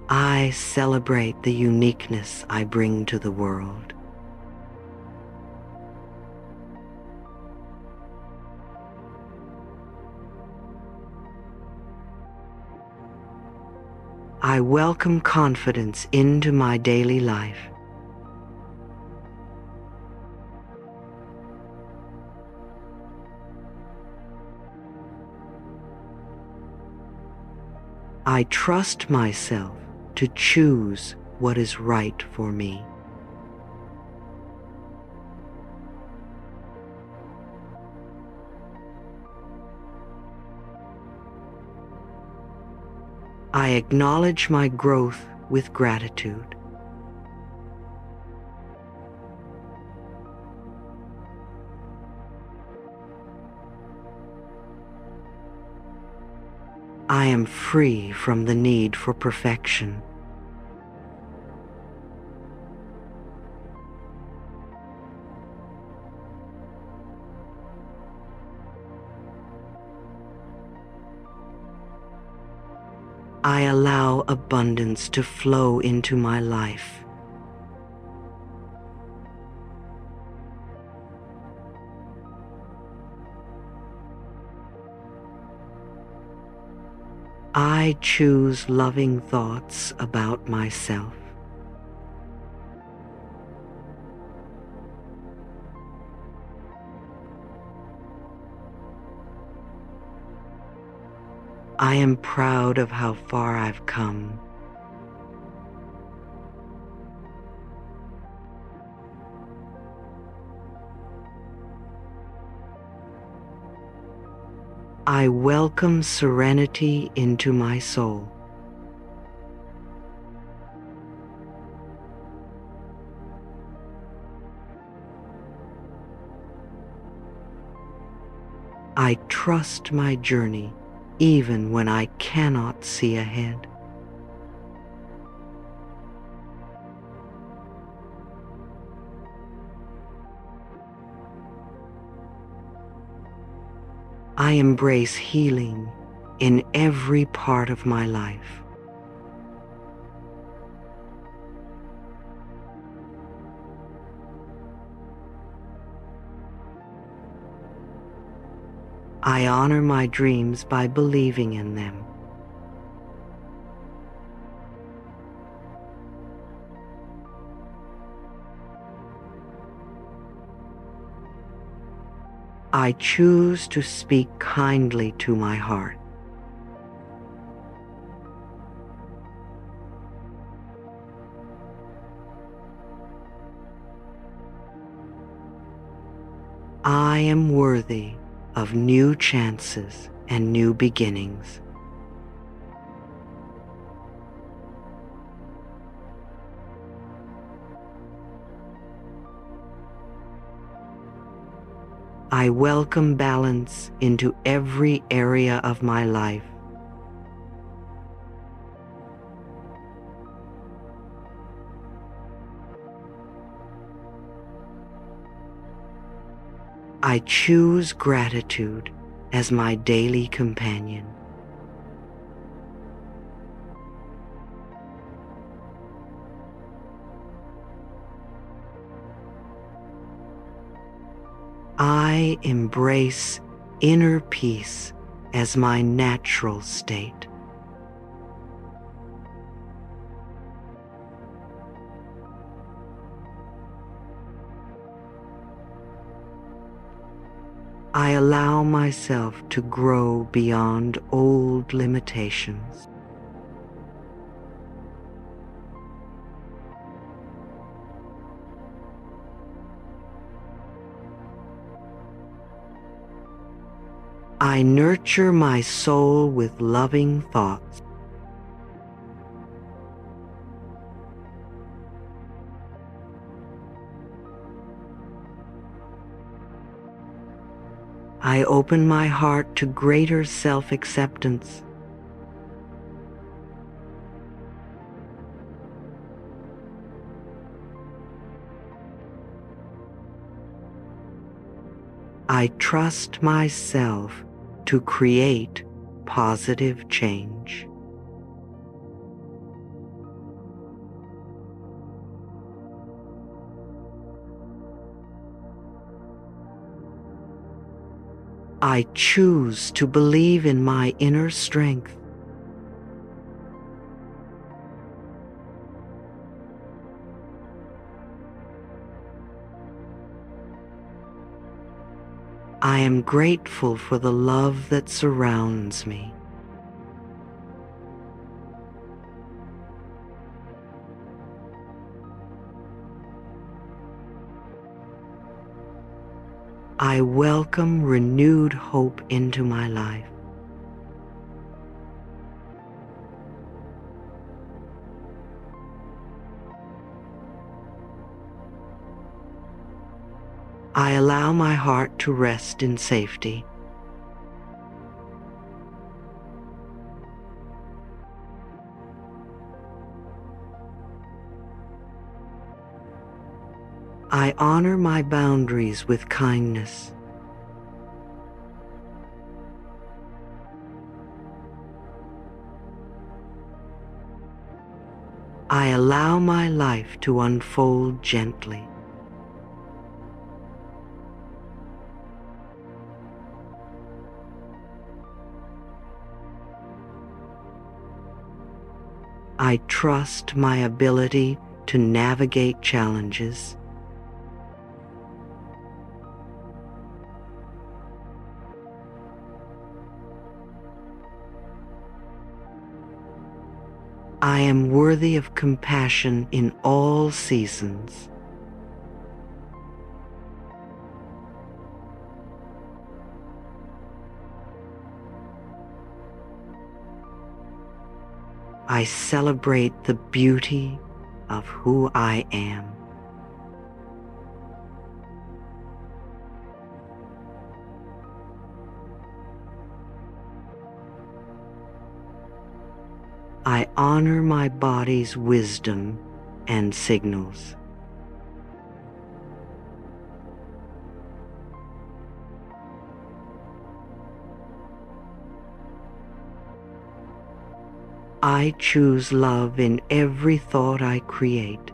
I celebrate the uniqueness I bring to the world. I welcome confidence into my daily life. I trust myself to choose what is right for me. I acknowledge my growth with gratitude. I am free from the need for perfection. I allow abundance to flow into my life. I choose loving thoughts about myself. I am proud of how far I've come. I welcome serenity into my soul. I trust my journey even when I cannot see ahead. I embrace healing in every part of my life. I honor my dreams by believing in them. I choose to speak kindly to my heart. I am worthy of new chances and new beginnings. I welcome balance into every area of my life. I choose gratitude as my daily companion. I embrace inner peace as my natural state. I allow myself to grow beyond old limitations. I nurture my soul with loving thoughts. I open my heart to greater self-acceptance. I trust myself to create positive change. I choose to believe in my inner strength. I am grateful for the love that surrounds me. I welcome renewed hope into my life. I allow my heart to rest in safety. I honor my boundaries with kindness. I allow my life to unfold gently. I trust my ability to navigate challenges. I am worthy of compassion in all seasons. I celebrate the beauty of who I am. I honor my body's wisdom and signals. I choose love in every thought I create.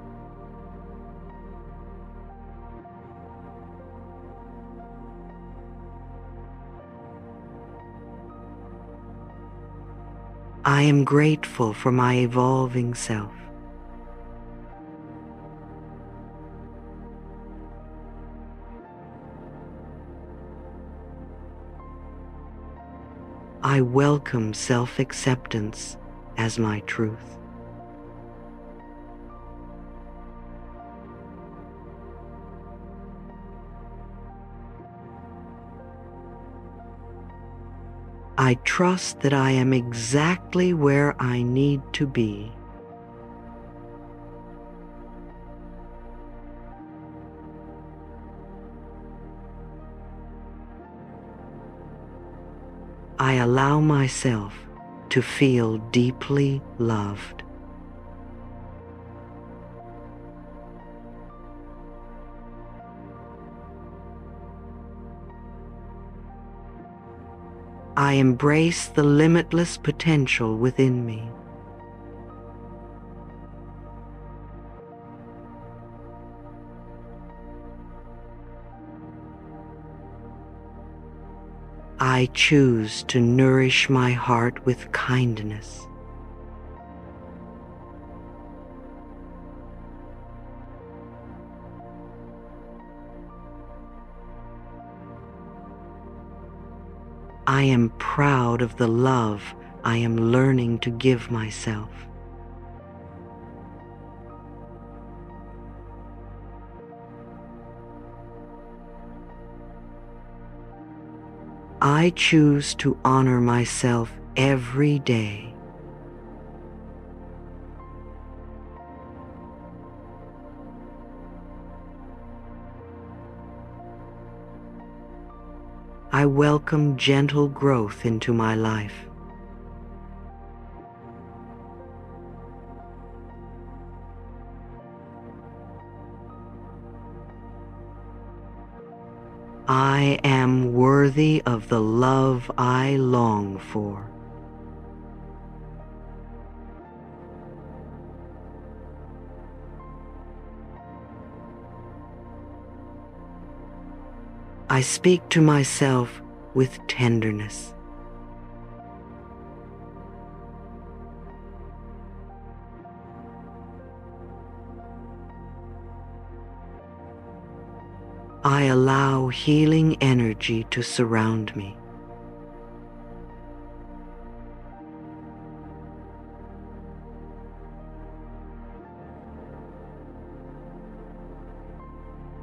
I am grateful for my evolving self. I welcome self-acceptance as my truth. I trust that I am exactly where I need to be. I allow myself to feel deeply loved. I embrace the limitless potential within me. I choose to nourish my heart with kindness. I am proud of the love I am learning to give myself. I choose to honor myself every day. I welcome gentle growth into my life. I am worthy of the love I long for. I speak to myself with tenderness. I allow healing energy to surround me.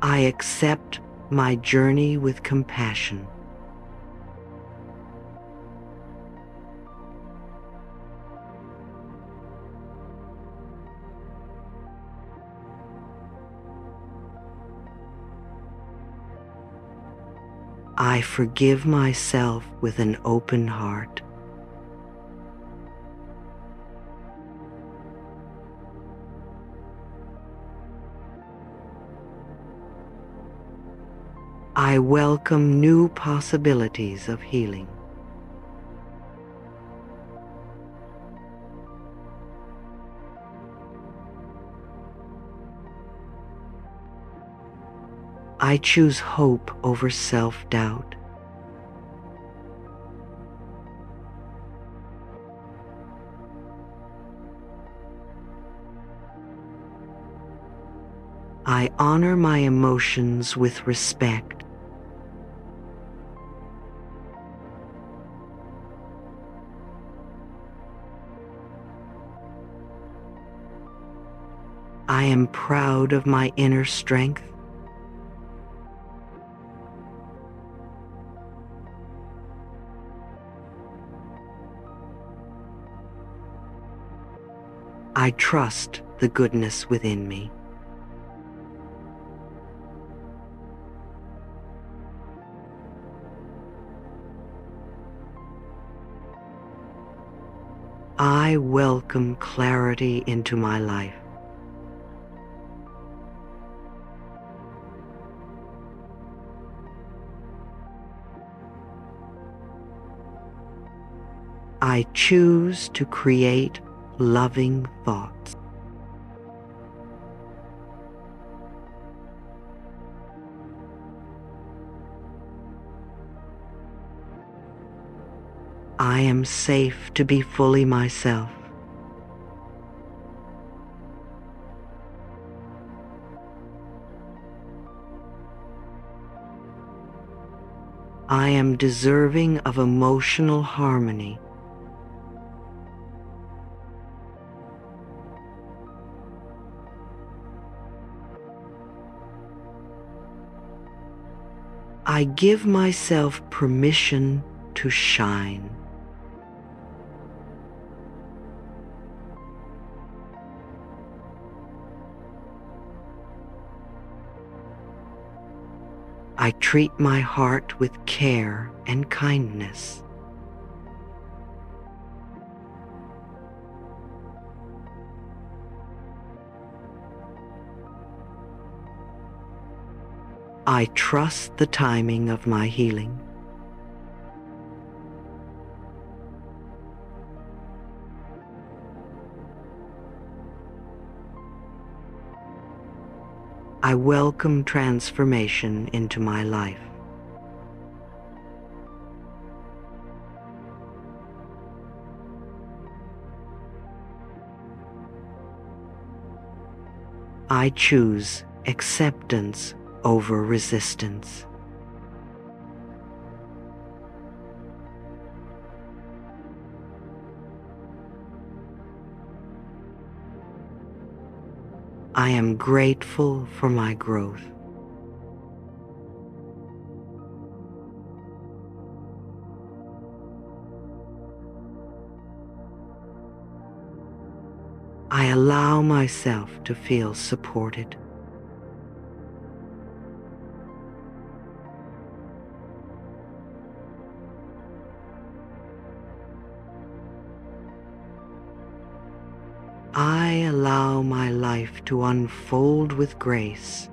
I accept my journey with compassion. I forgive myself with an open heart. I welcome new possibilities of healing. I choose hope over self-doubt. I honor my emotions with respect. I am proud of my inner strength. I trust the goodness within me. I welcome clarity into my life. I choose to create loving thoughts. I am safe to be fully myself. I am deserving of emotional harmony. I give myself permission to shine. I treat my heart with care and kindness. I trust the timing of my healing. I welcome transformation into my life. I choose acceptance over resistance. I am grateful for my growth. I allow myself to feel supported. I allow my life to unfold with grace.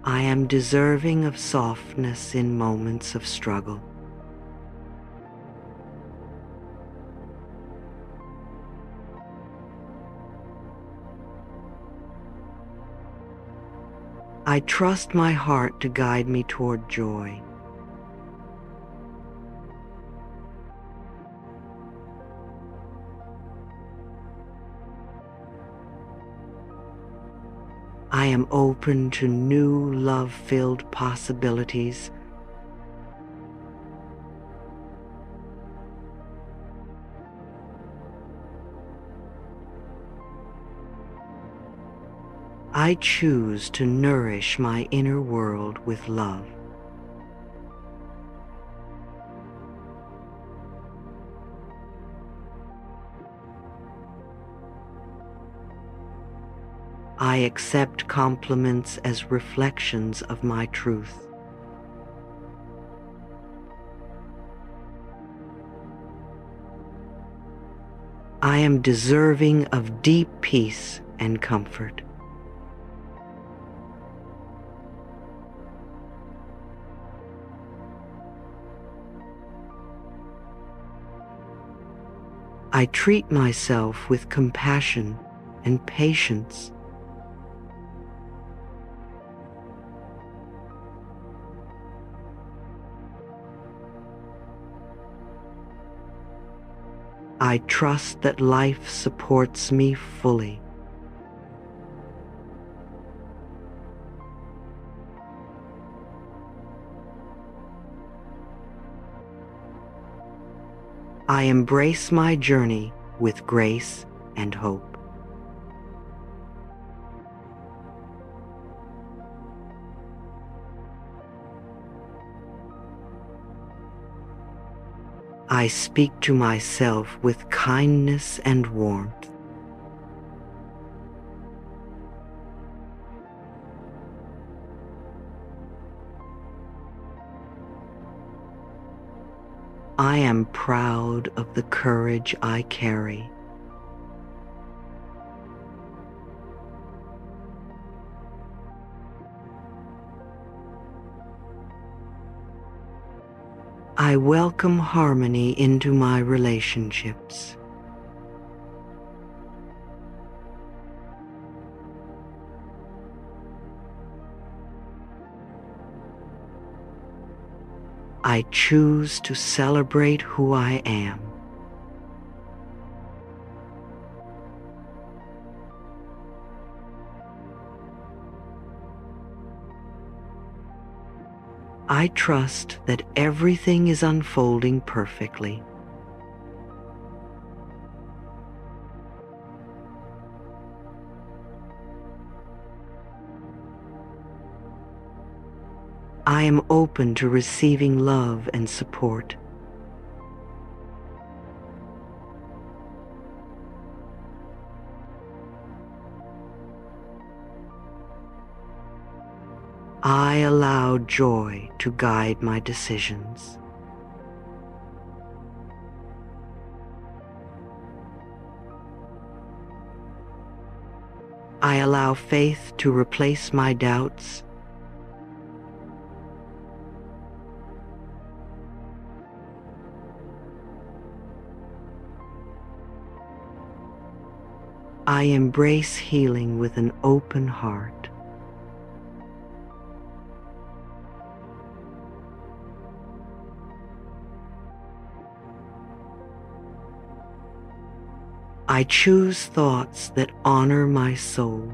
I am deserving of softness in moments of struggle. I trust my heart to guide me toward joy. I am open to new love-filled possibilities. I choose to nourish my inner world with love. I accept compliments as reflections of my truth. I am deserving of deep peace and comfort. I treat myself with compassion and patience. I trust that life supports me fully. I embrace my journey with grace and hope. I speak to myself with kindness and warmth. I am proud of the courage I carry. I welcome harmony into my relationships. I choose to celebrate who I am. I trust that everything is unfolding perfectly. I am open to receiving love and support. I allow joy to guide my decisions. I allow faith to replace my doubts. I embrace healing with an open heart. I choose thoughts that honor my soul.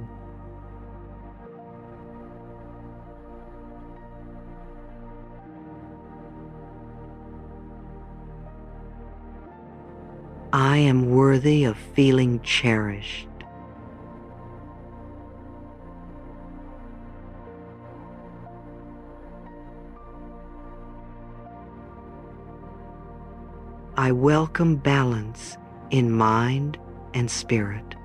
I am worthy of feeling cherished. I welcome balance in mind and spirit.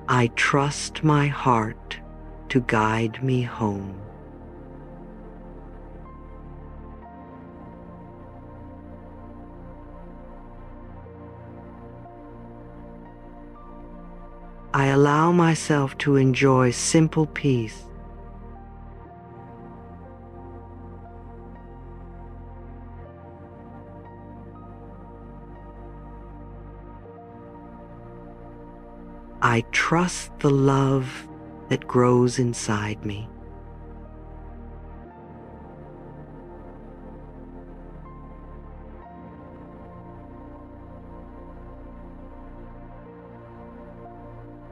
I trust my heart to guide me home. I allow myself to enjoy simple peace. I trust the love that grows inside me.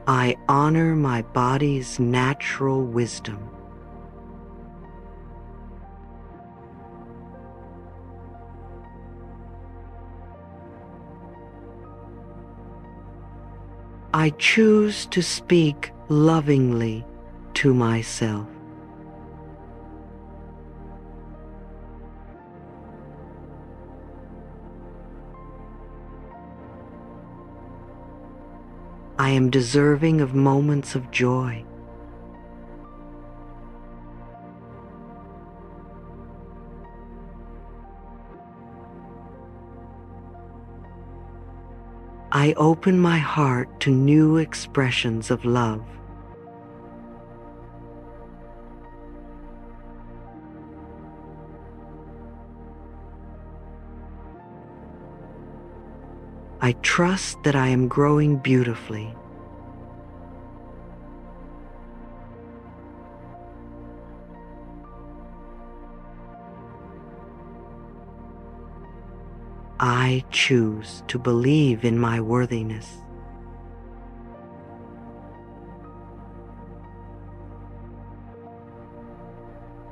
I honor my body's natural wisdom. I choose to speak lovingly to myself. I am deserving of moments of joy. I open my heart to new expressions of love. I trust that I am growing beautifully. I choose to believe in my worthiness.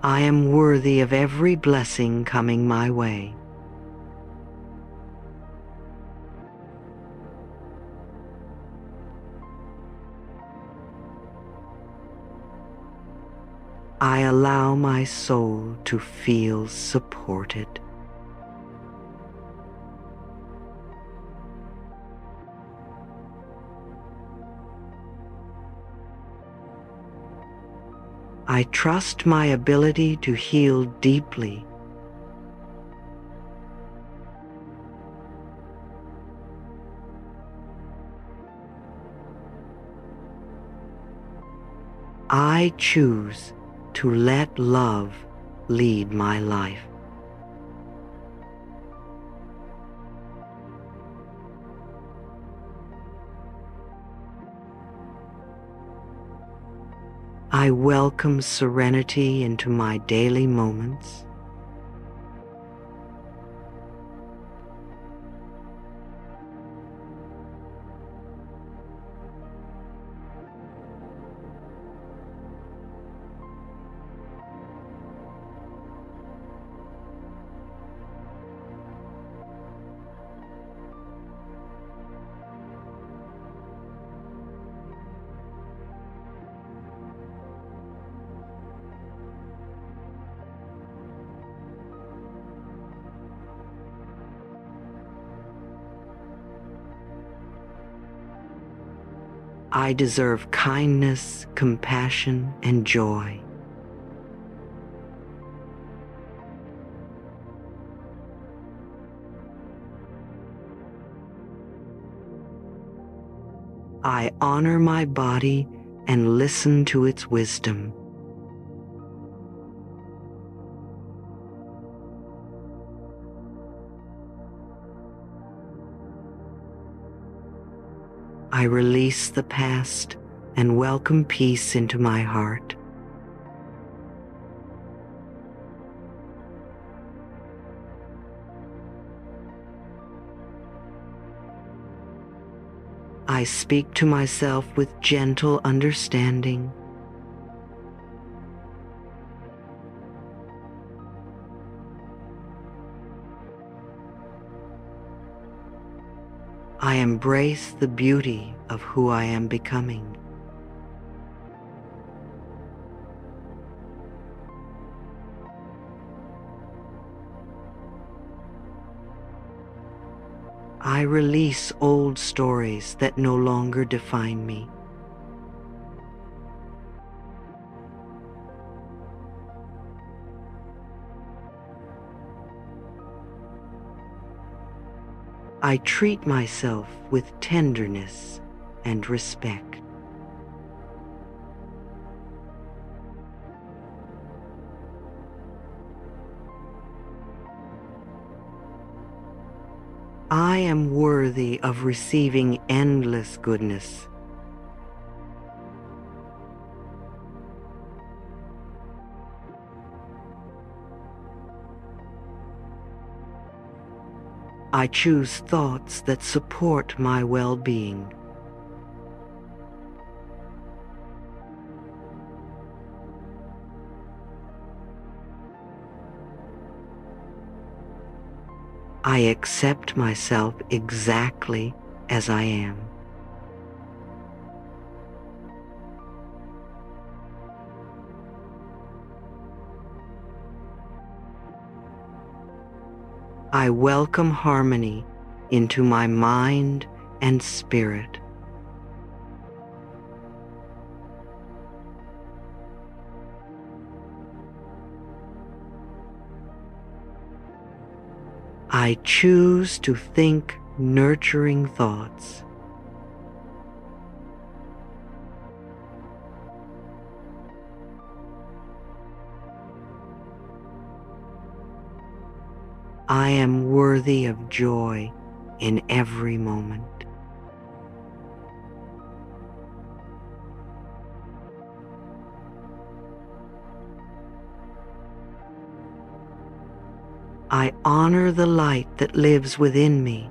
I am worthy of every blessing coming my way. I allow my soul to feel supported. I trust my ability to heal deeply. I choose to let love lead my life. I welcome serenity into my daily moments. I deserve kindness, compassion, and joy. I honor my body and listen to its wisdom. I release the past and welcome peace into my heart. I speak to myself with gentle understanding. I embrace the beauty of who I am becoming. I release old stories that no longer define me. I treat myself with tenderness and respect. I am worthy of receiving endless goodness. I choose thoughts that support my well-being. I accept myself exactly as I am. I welcome harmony into my mind and spirit. I choose to think nurturing thoughts. I am worthy of joy in every moment. I honor the light that lives within me.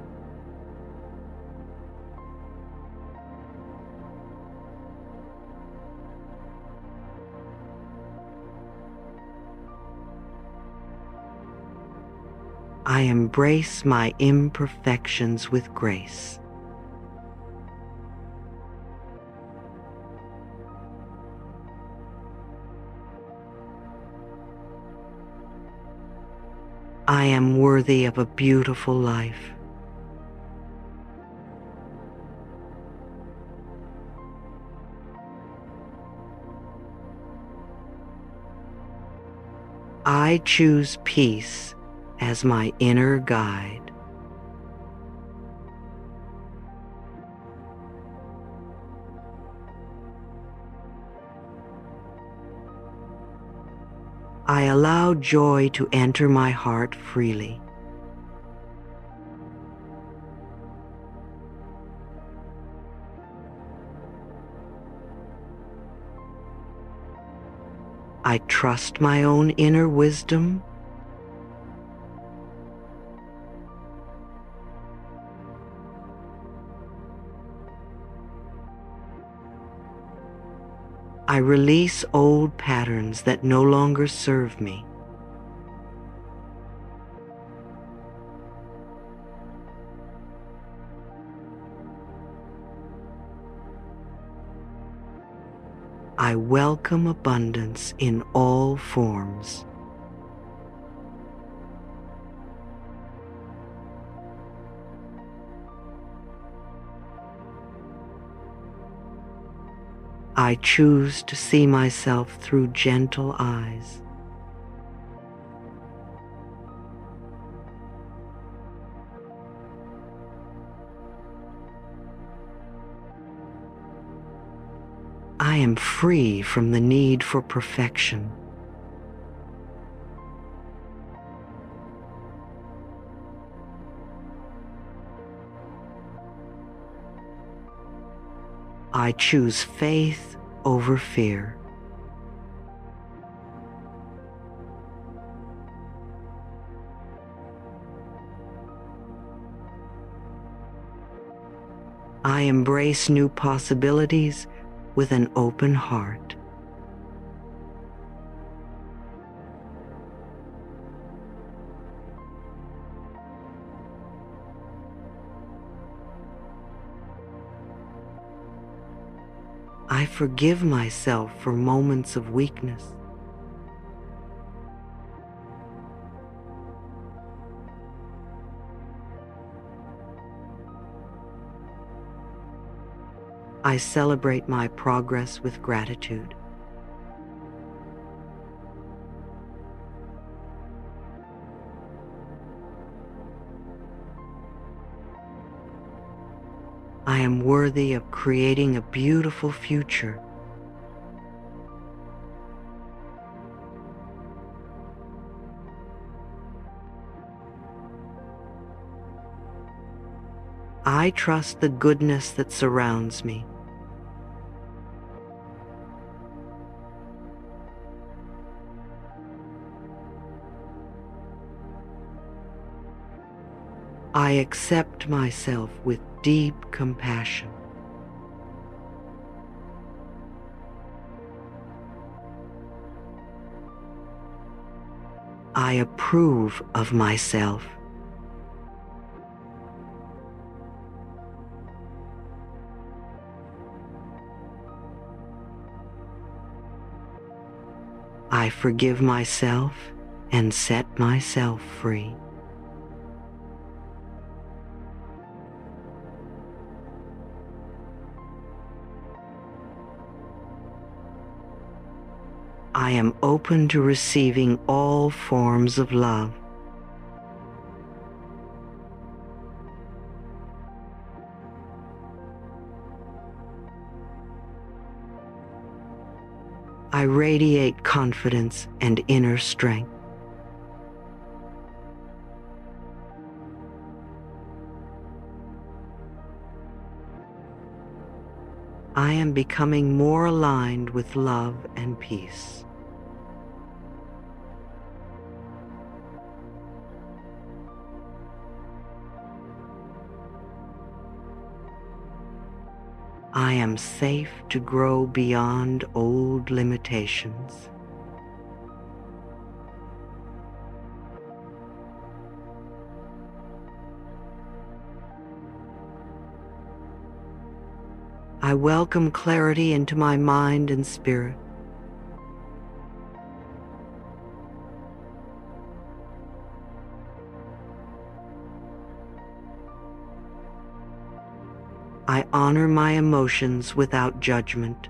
I embrace my imperfections with grace. I am worthy of a beautiful life. I choose peace as my inner guide. I allow joy to enter my heart freely. I trust my own inner wisdom. I release old patterns that no longer serve me. I welcome abundance in all forms. I choose to see myself through gentle eyes. I am free from the need for perfection. I choose faith over fear. I embrace new possibilities with an open heart. I forgive myself for moments of weakness. I celebrate my progress with gratitude. I am worthy of creating a beautiful future. I trust the goodness that surrounds me. I accept myself with deep compassion. I approve of myself. I forgive myself and set myself free. I am open to receiving all forms of love. I radiate confidence and inner strength. I am becoming more aligned with love and peace. I am safe to grow beyond old limitations. I welcome clarity into my mind and spirit. I honor my emotions without judgment.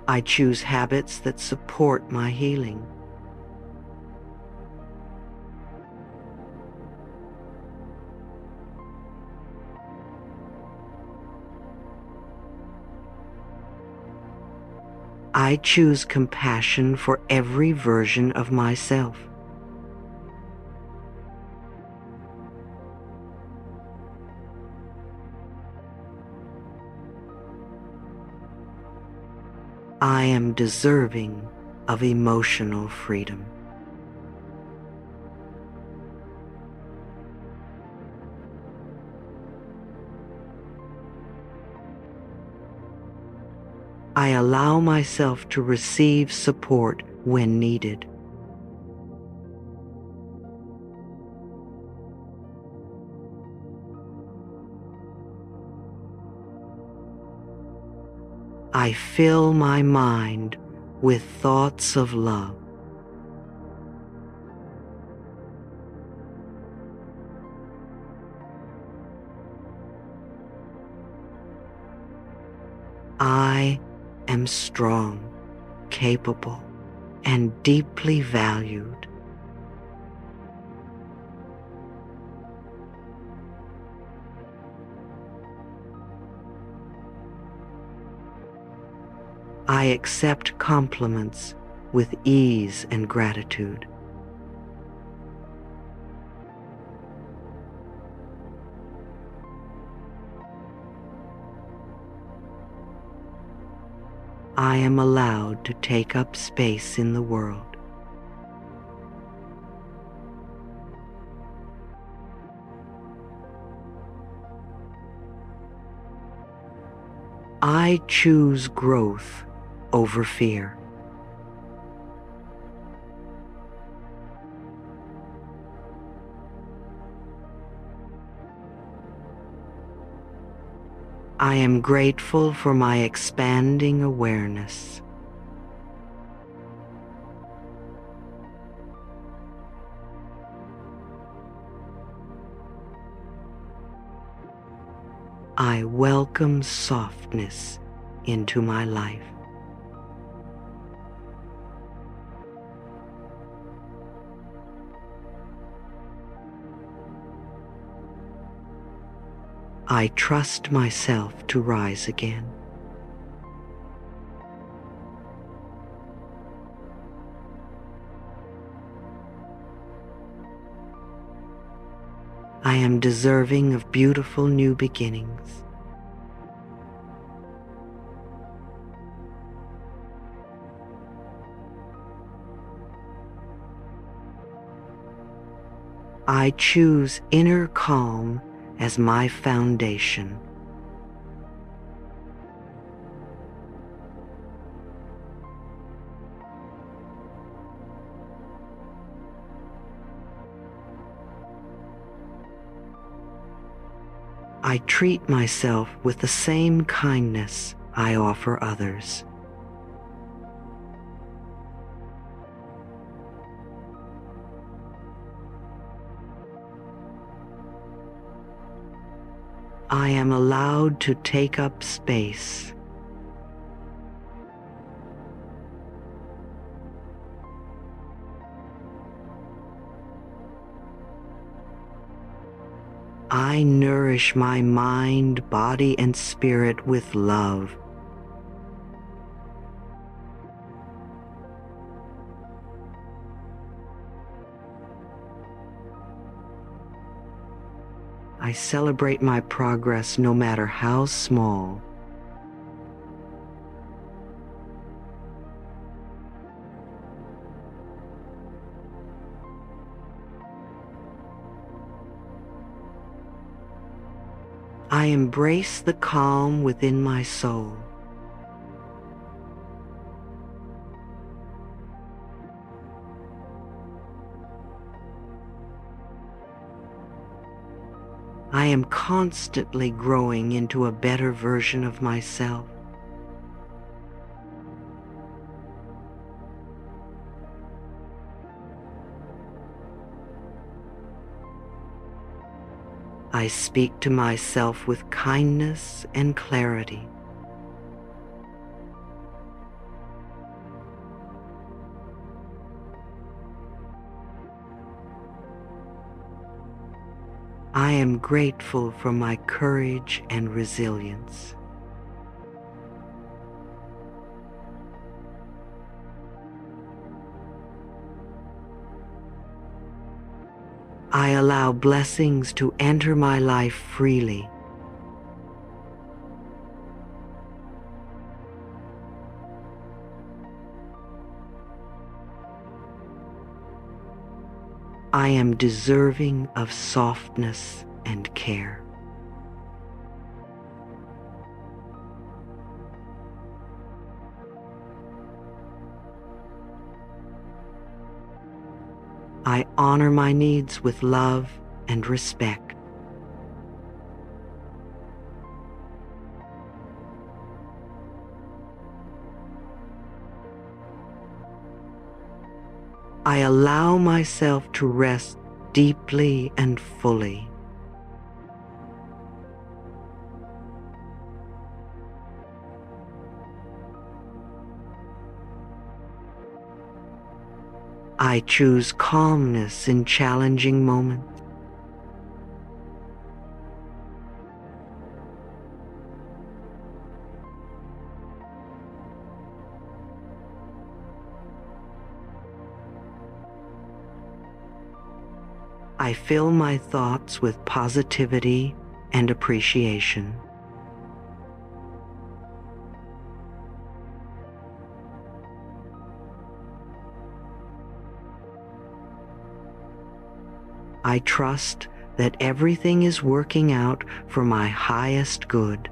I choose habits that support my healing. I choose compassion for every version of myself. I am deserving of emotional freedom. I allow myself to receive support when needed. I fill my mind with thoughts of love. I am strong, capable, and deeply valued. I accept compliments with ease and gratitude. I am allowed to take up space in the world. I choose growth over fear. I am grateful for my expanding awareness. I welcome softness into my life. I trust myself to rise again. I am deserving of beautiful new beginnings. I choose inner calm as my foundation. I treat myself with the same kindness I offer others. I am allowed to take up space. I nourish my mind, body, and spirit with love. I celebrate my progress no matter how small. I embrace the calm within my soul. I am constantly growing into a better version of myself. I speak to myself with kindness and clarity. I am grateful for my courage and resilience. I allow blessings to enter my life freely. I am deserving of softness and care. I honor my needs with love and respect. I allow myself to rest deeply and fully. I choose calmness in challenging moments. I fill my thoughts with positivity and appreciation. I trust that everything is working out for my highest good.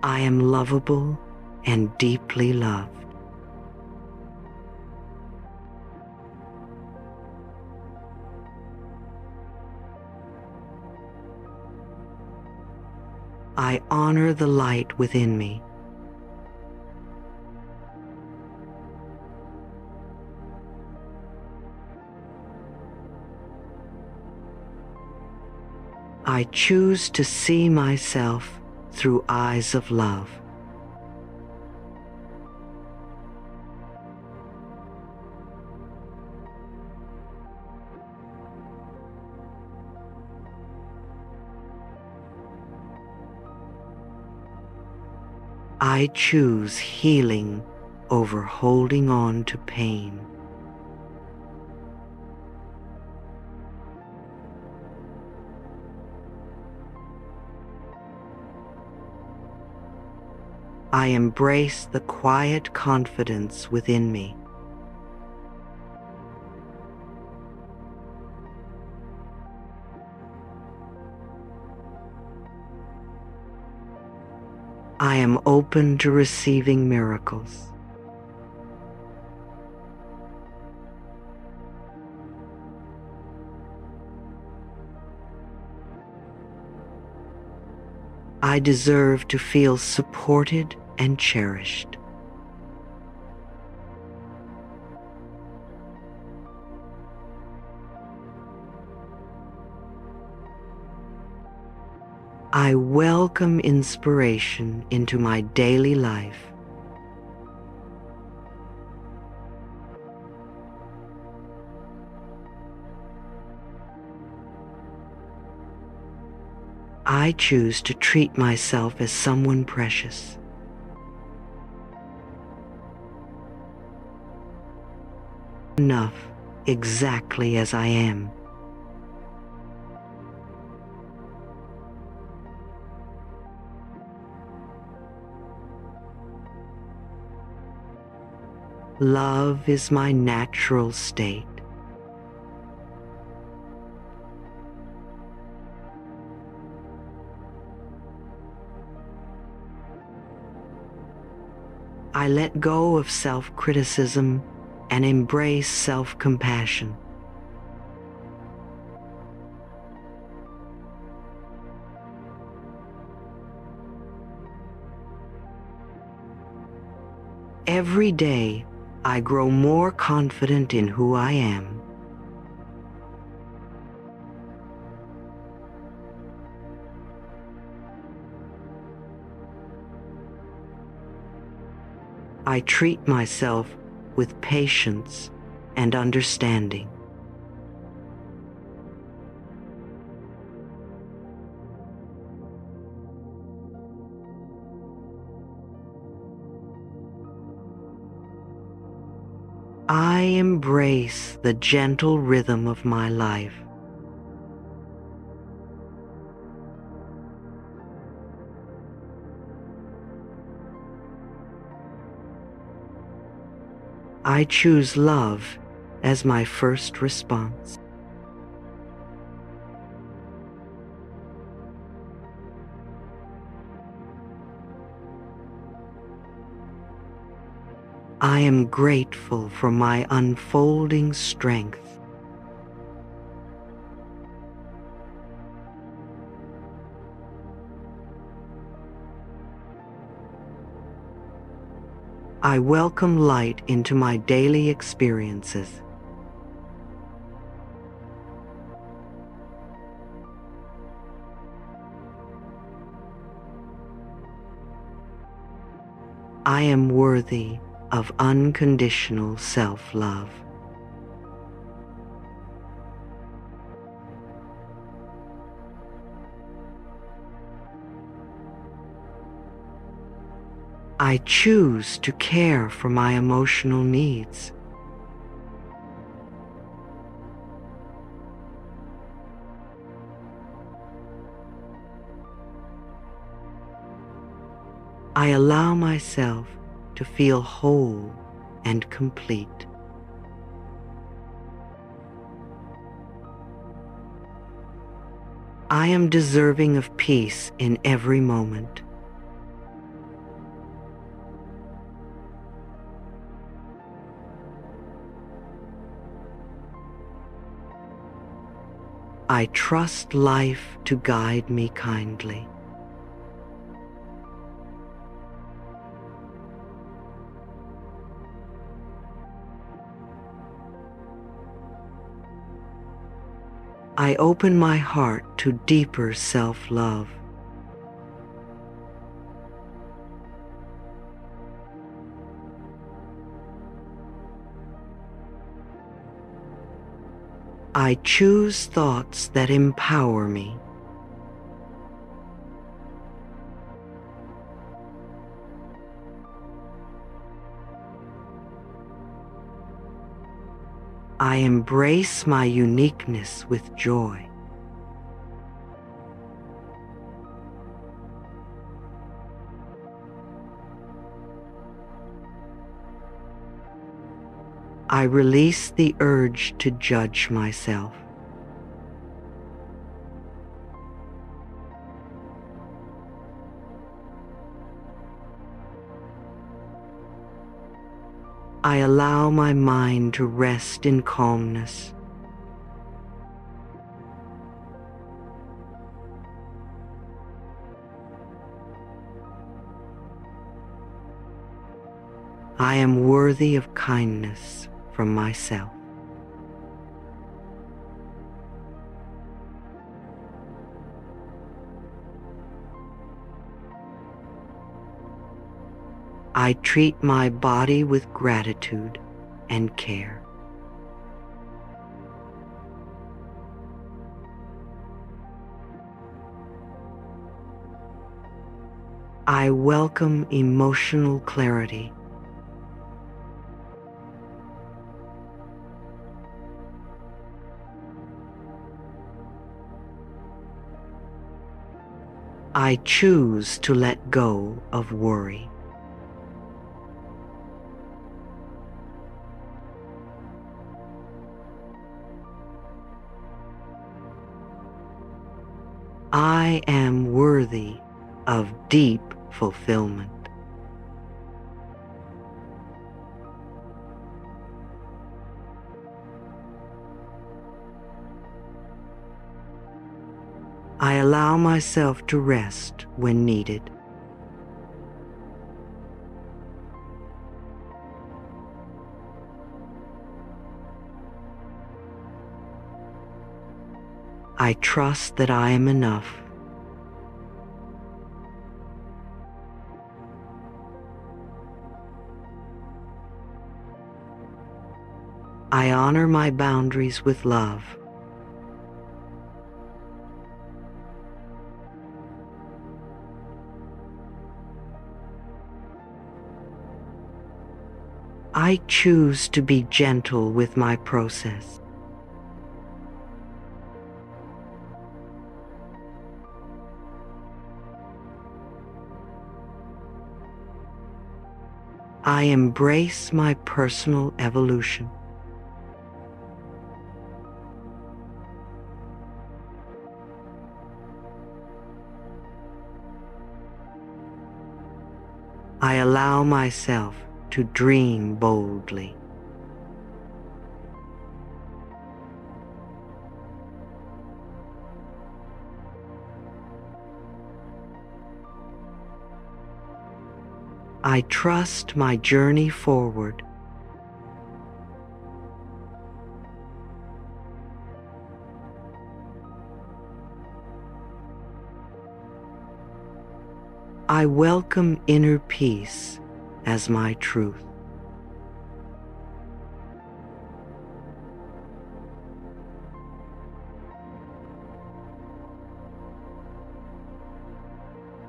I am lovable and deeply loved. I honor the light within me. I choose to see myself through eyes of love. I choose healing over holding on to pain. I embrace the quiet confidence within me. I am open to receiving miracles. I deserve to feel supported and cherished. I welcome inspiration into my daily life. I choose to treat myself as someone precious. Enough exactly as I am. Love is my natural state. I let go of self-criticism and embrace self-compassion. Every day, I grow more confident in who I am. I treat myself with patience and understanding. I embrace the gentle rhythm of my life. I choose love as my first response. I am grateful for my unfolding strength. I welcome light into my daily experiences. I am worthy of unconditional self-love. I choose to care for my emotional needs. I allow myself to feel whole and complete. I am deserving of peace in every moment. I trust life to guide me kindly. I open my heart to deeper self-love. I choose thoughts that empower me. I embrace my uniqueness with joy. I release the urge to judge myself. I allow my mind to rest in calmness. I am worthy of kindness from myself. I treat my body with gratitude and care. I welcome emotional clarity. I choose to let go of worry. I am worthy of deep fulfillment. I allow myself to rest when needed. I trust that I am enough. I honor my boundaries with love. I choose to be gentle with my process. I embrace my personal evolution. I allow myself to dream boldly. I trust my journey forward. I welcome inner peace as my truth.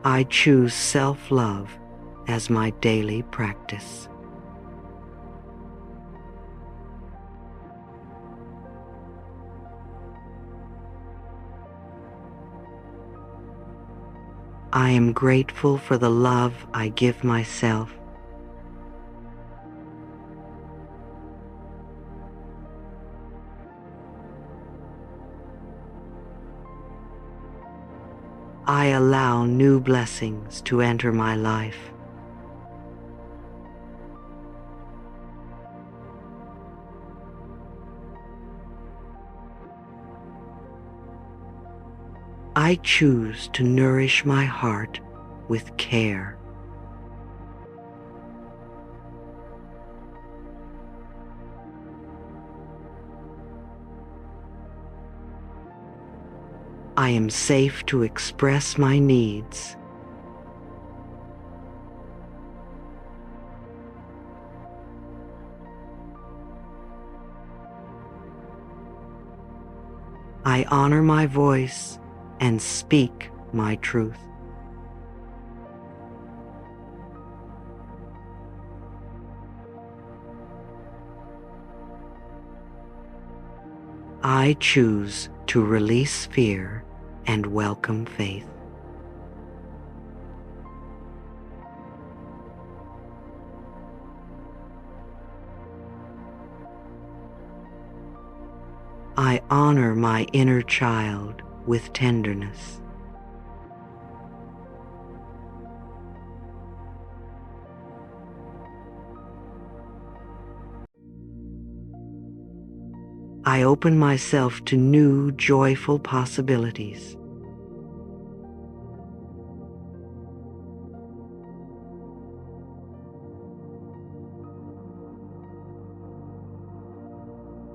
I choose self-love as my daily practice. I am grateful for the love I give myself. I allow new blessings to enter my life. I choose to nourish my heart with care. I am safe to express my needs. I honor my voice and speak my truth. I choose to release fear and welcome faith. I honor my inner child with tenderness. I open myself to new, joyful possibilities.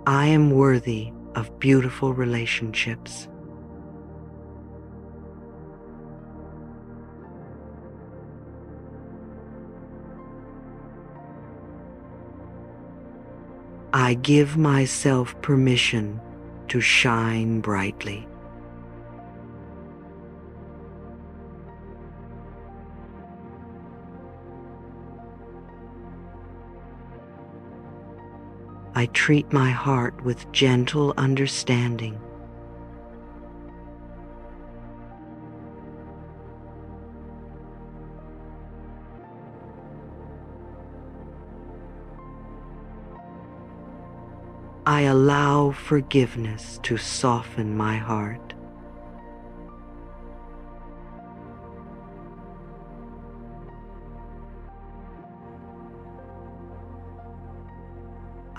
I am worthy of beautiful relationships. I give myself permission to shine brightly. I treat my heart with gentle understanding. I allow forgiveness to soften my heart.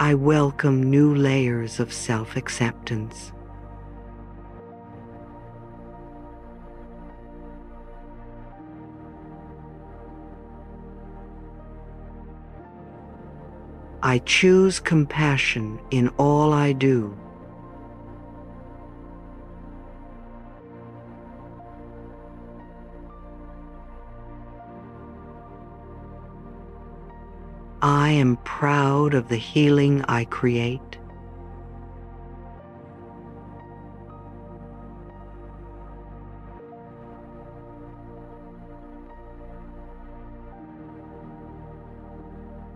I welcome new layers of self-acceptance. I choose compassion in all I do. I am proud of the healing I create.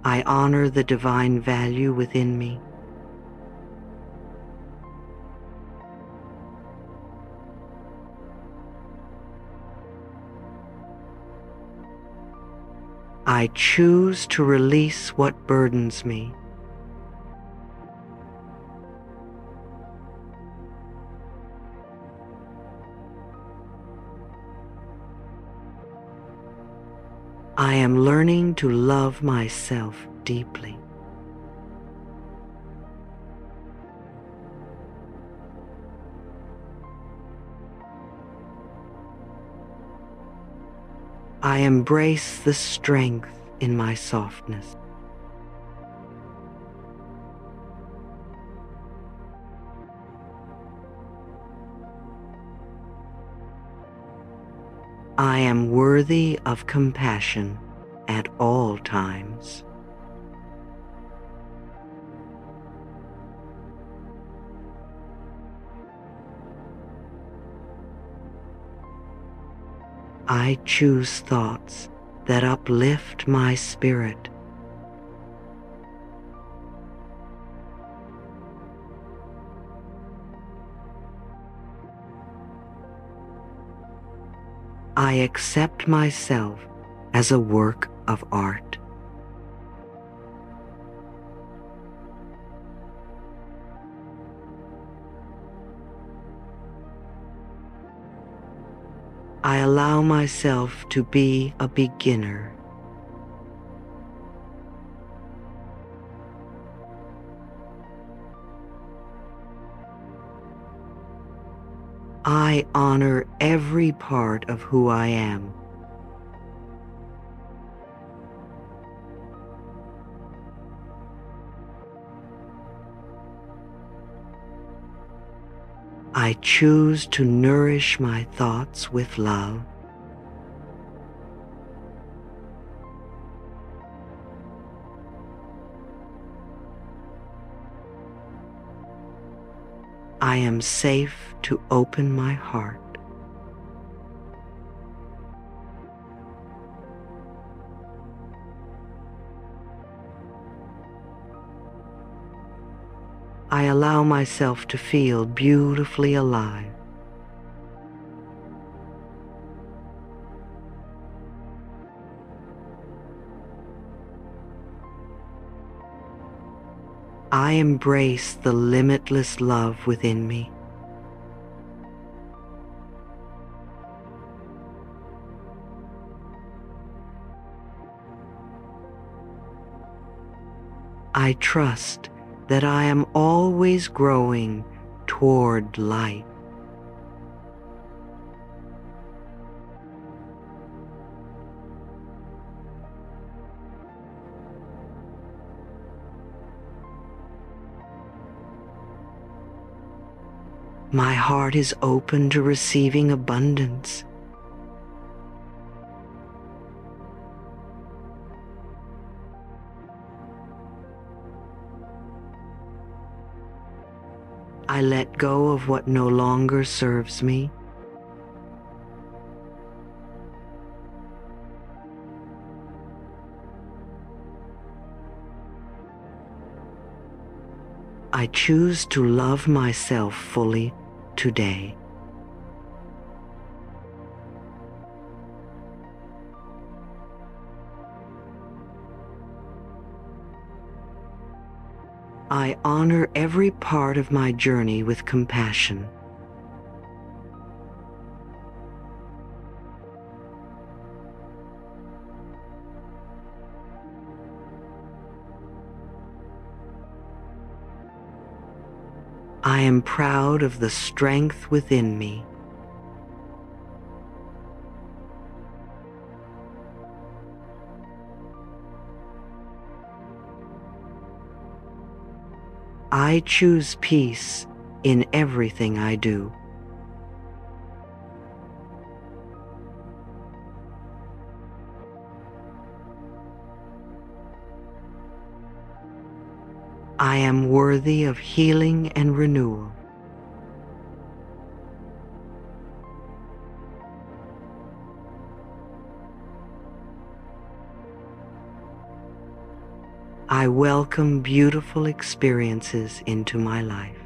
I honor the divine value within me. I choose to release what burdens me. I am learning to love myself deeply. I embrace the strength in my softness. I am worthy of compassion at all times. I choose thoughts that uplift my spirit. I accept myself as a work of art. I allow myself to be a beginner. I honor every part of who I am. I choose to nourish my thoughts with love. I am safe to open my heart. I allow myself to feel beautifully alive. I embrace the limitless love within me. I trust that I am always growing toward light. My heart is open to receiving abundance. I let go of what no longer serves me. I choose to love myself fully today. I honor every part of my journey with compassion. I am proud of the strength within me. I choose peace in everything I do. I am worthy of healing and renewal. I welcome beautiful experiences into my life.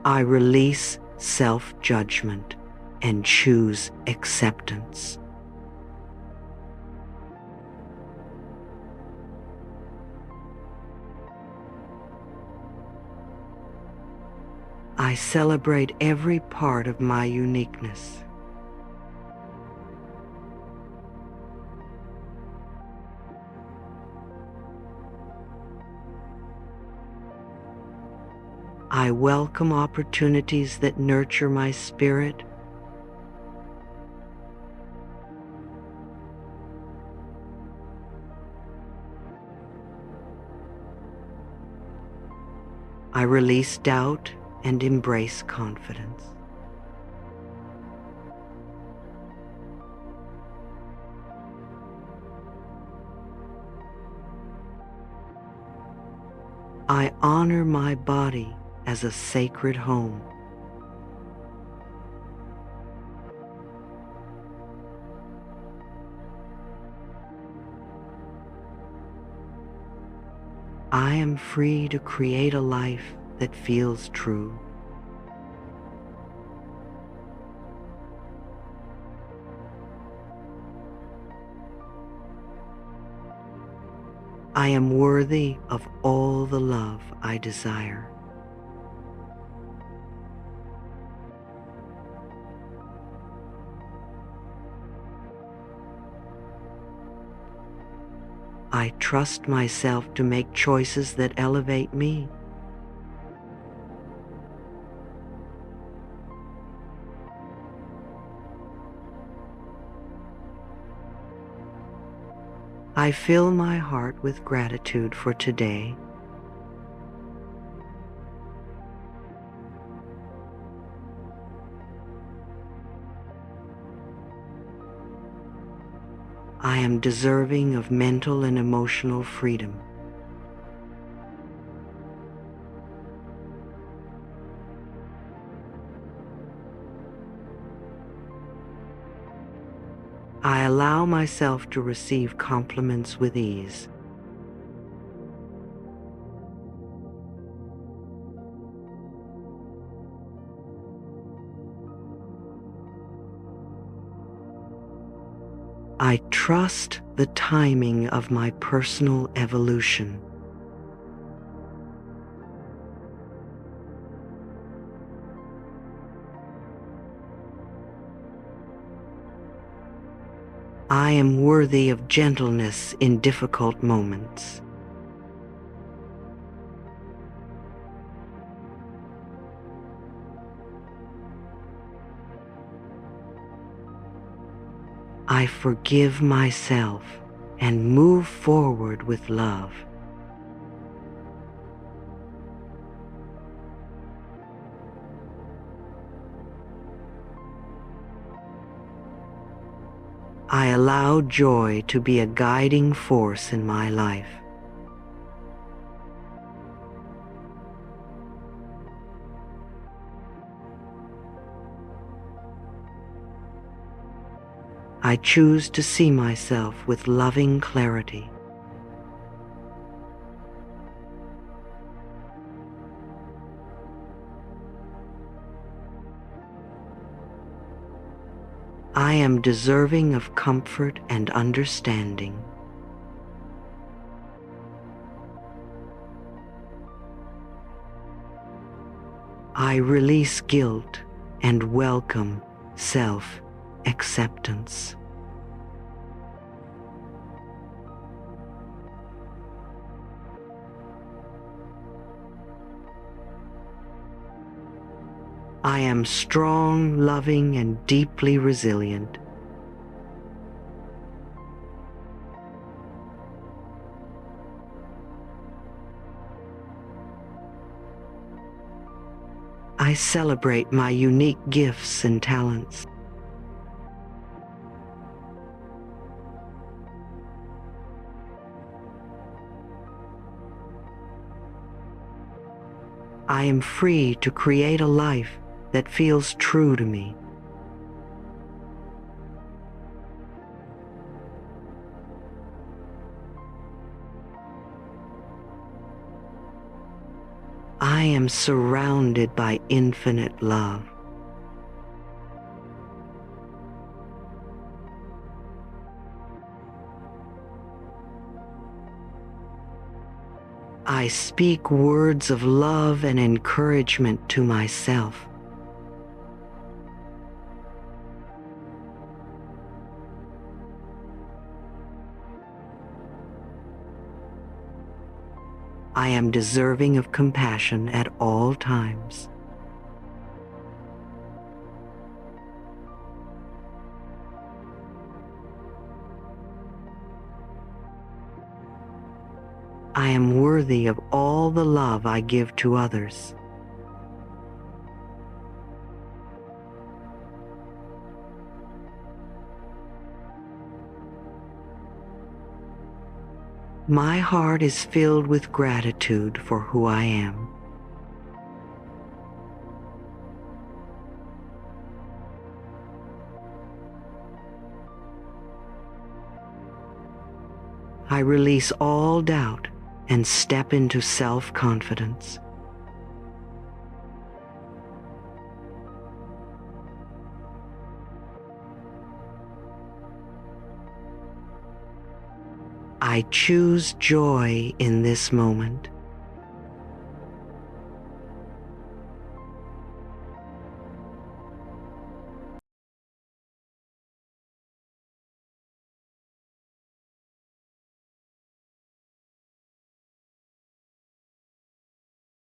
I release self-judgment and choose acceptance. I celebrate every part of my uniqueness. I welcome opportunities that nurture my spirit. I release doubt and embrace confidence. I honor my body as a sacred home. I am free to create a life that feels true. I am worthy of all the love I desire. I trust myself to make choices that elevate me. I fill my heart with gratitude for today. I am deserving of mental and emotional freedom. I allow myself to receive compliments with ease. I trust the timing of my personal evolution. I am worthy of gentleness in difficult moments. I forgive myself and move forward with love. I allow joy to be a guiding force in my life. I choose to see myself with loving clarity. I am deserving of comfort and understanding. I release guilt and welcome self-acceptance. acceptance. I am strong, loving, and deeply resilient. I celebrate my unique gifts and talents. I am free to create a life that feels true to me. I am surrounded by infinite love. I speak words of love and encouragement to myself. I am deserving of compassion at all times. I am worthy of all the love I give to others. My heart is filled with gratitude for who I am. I release all doubt and step into self-confidence. I choose joy in this moment.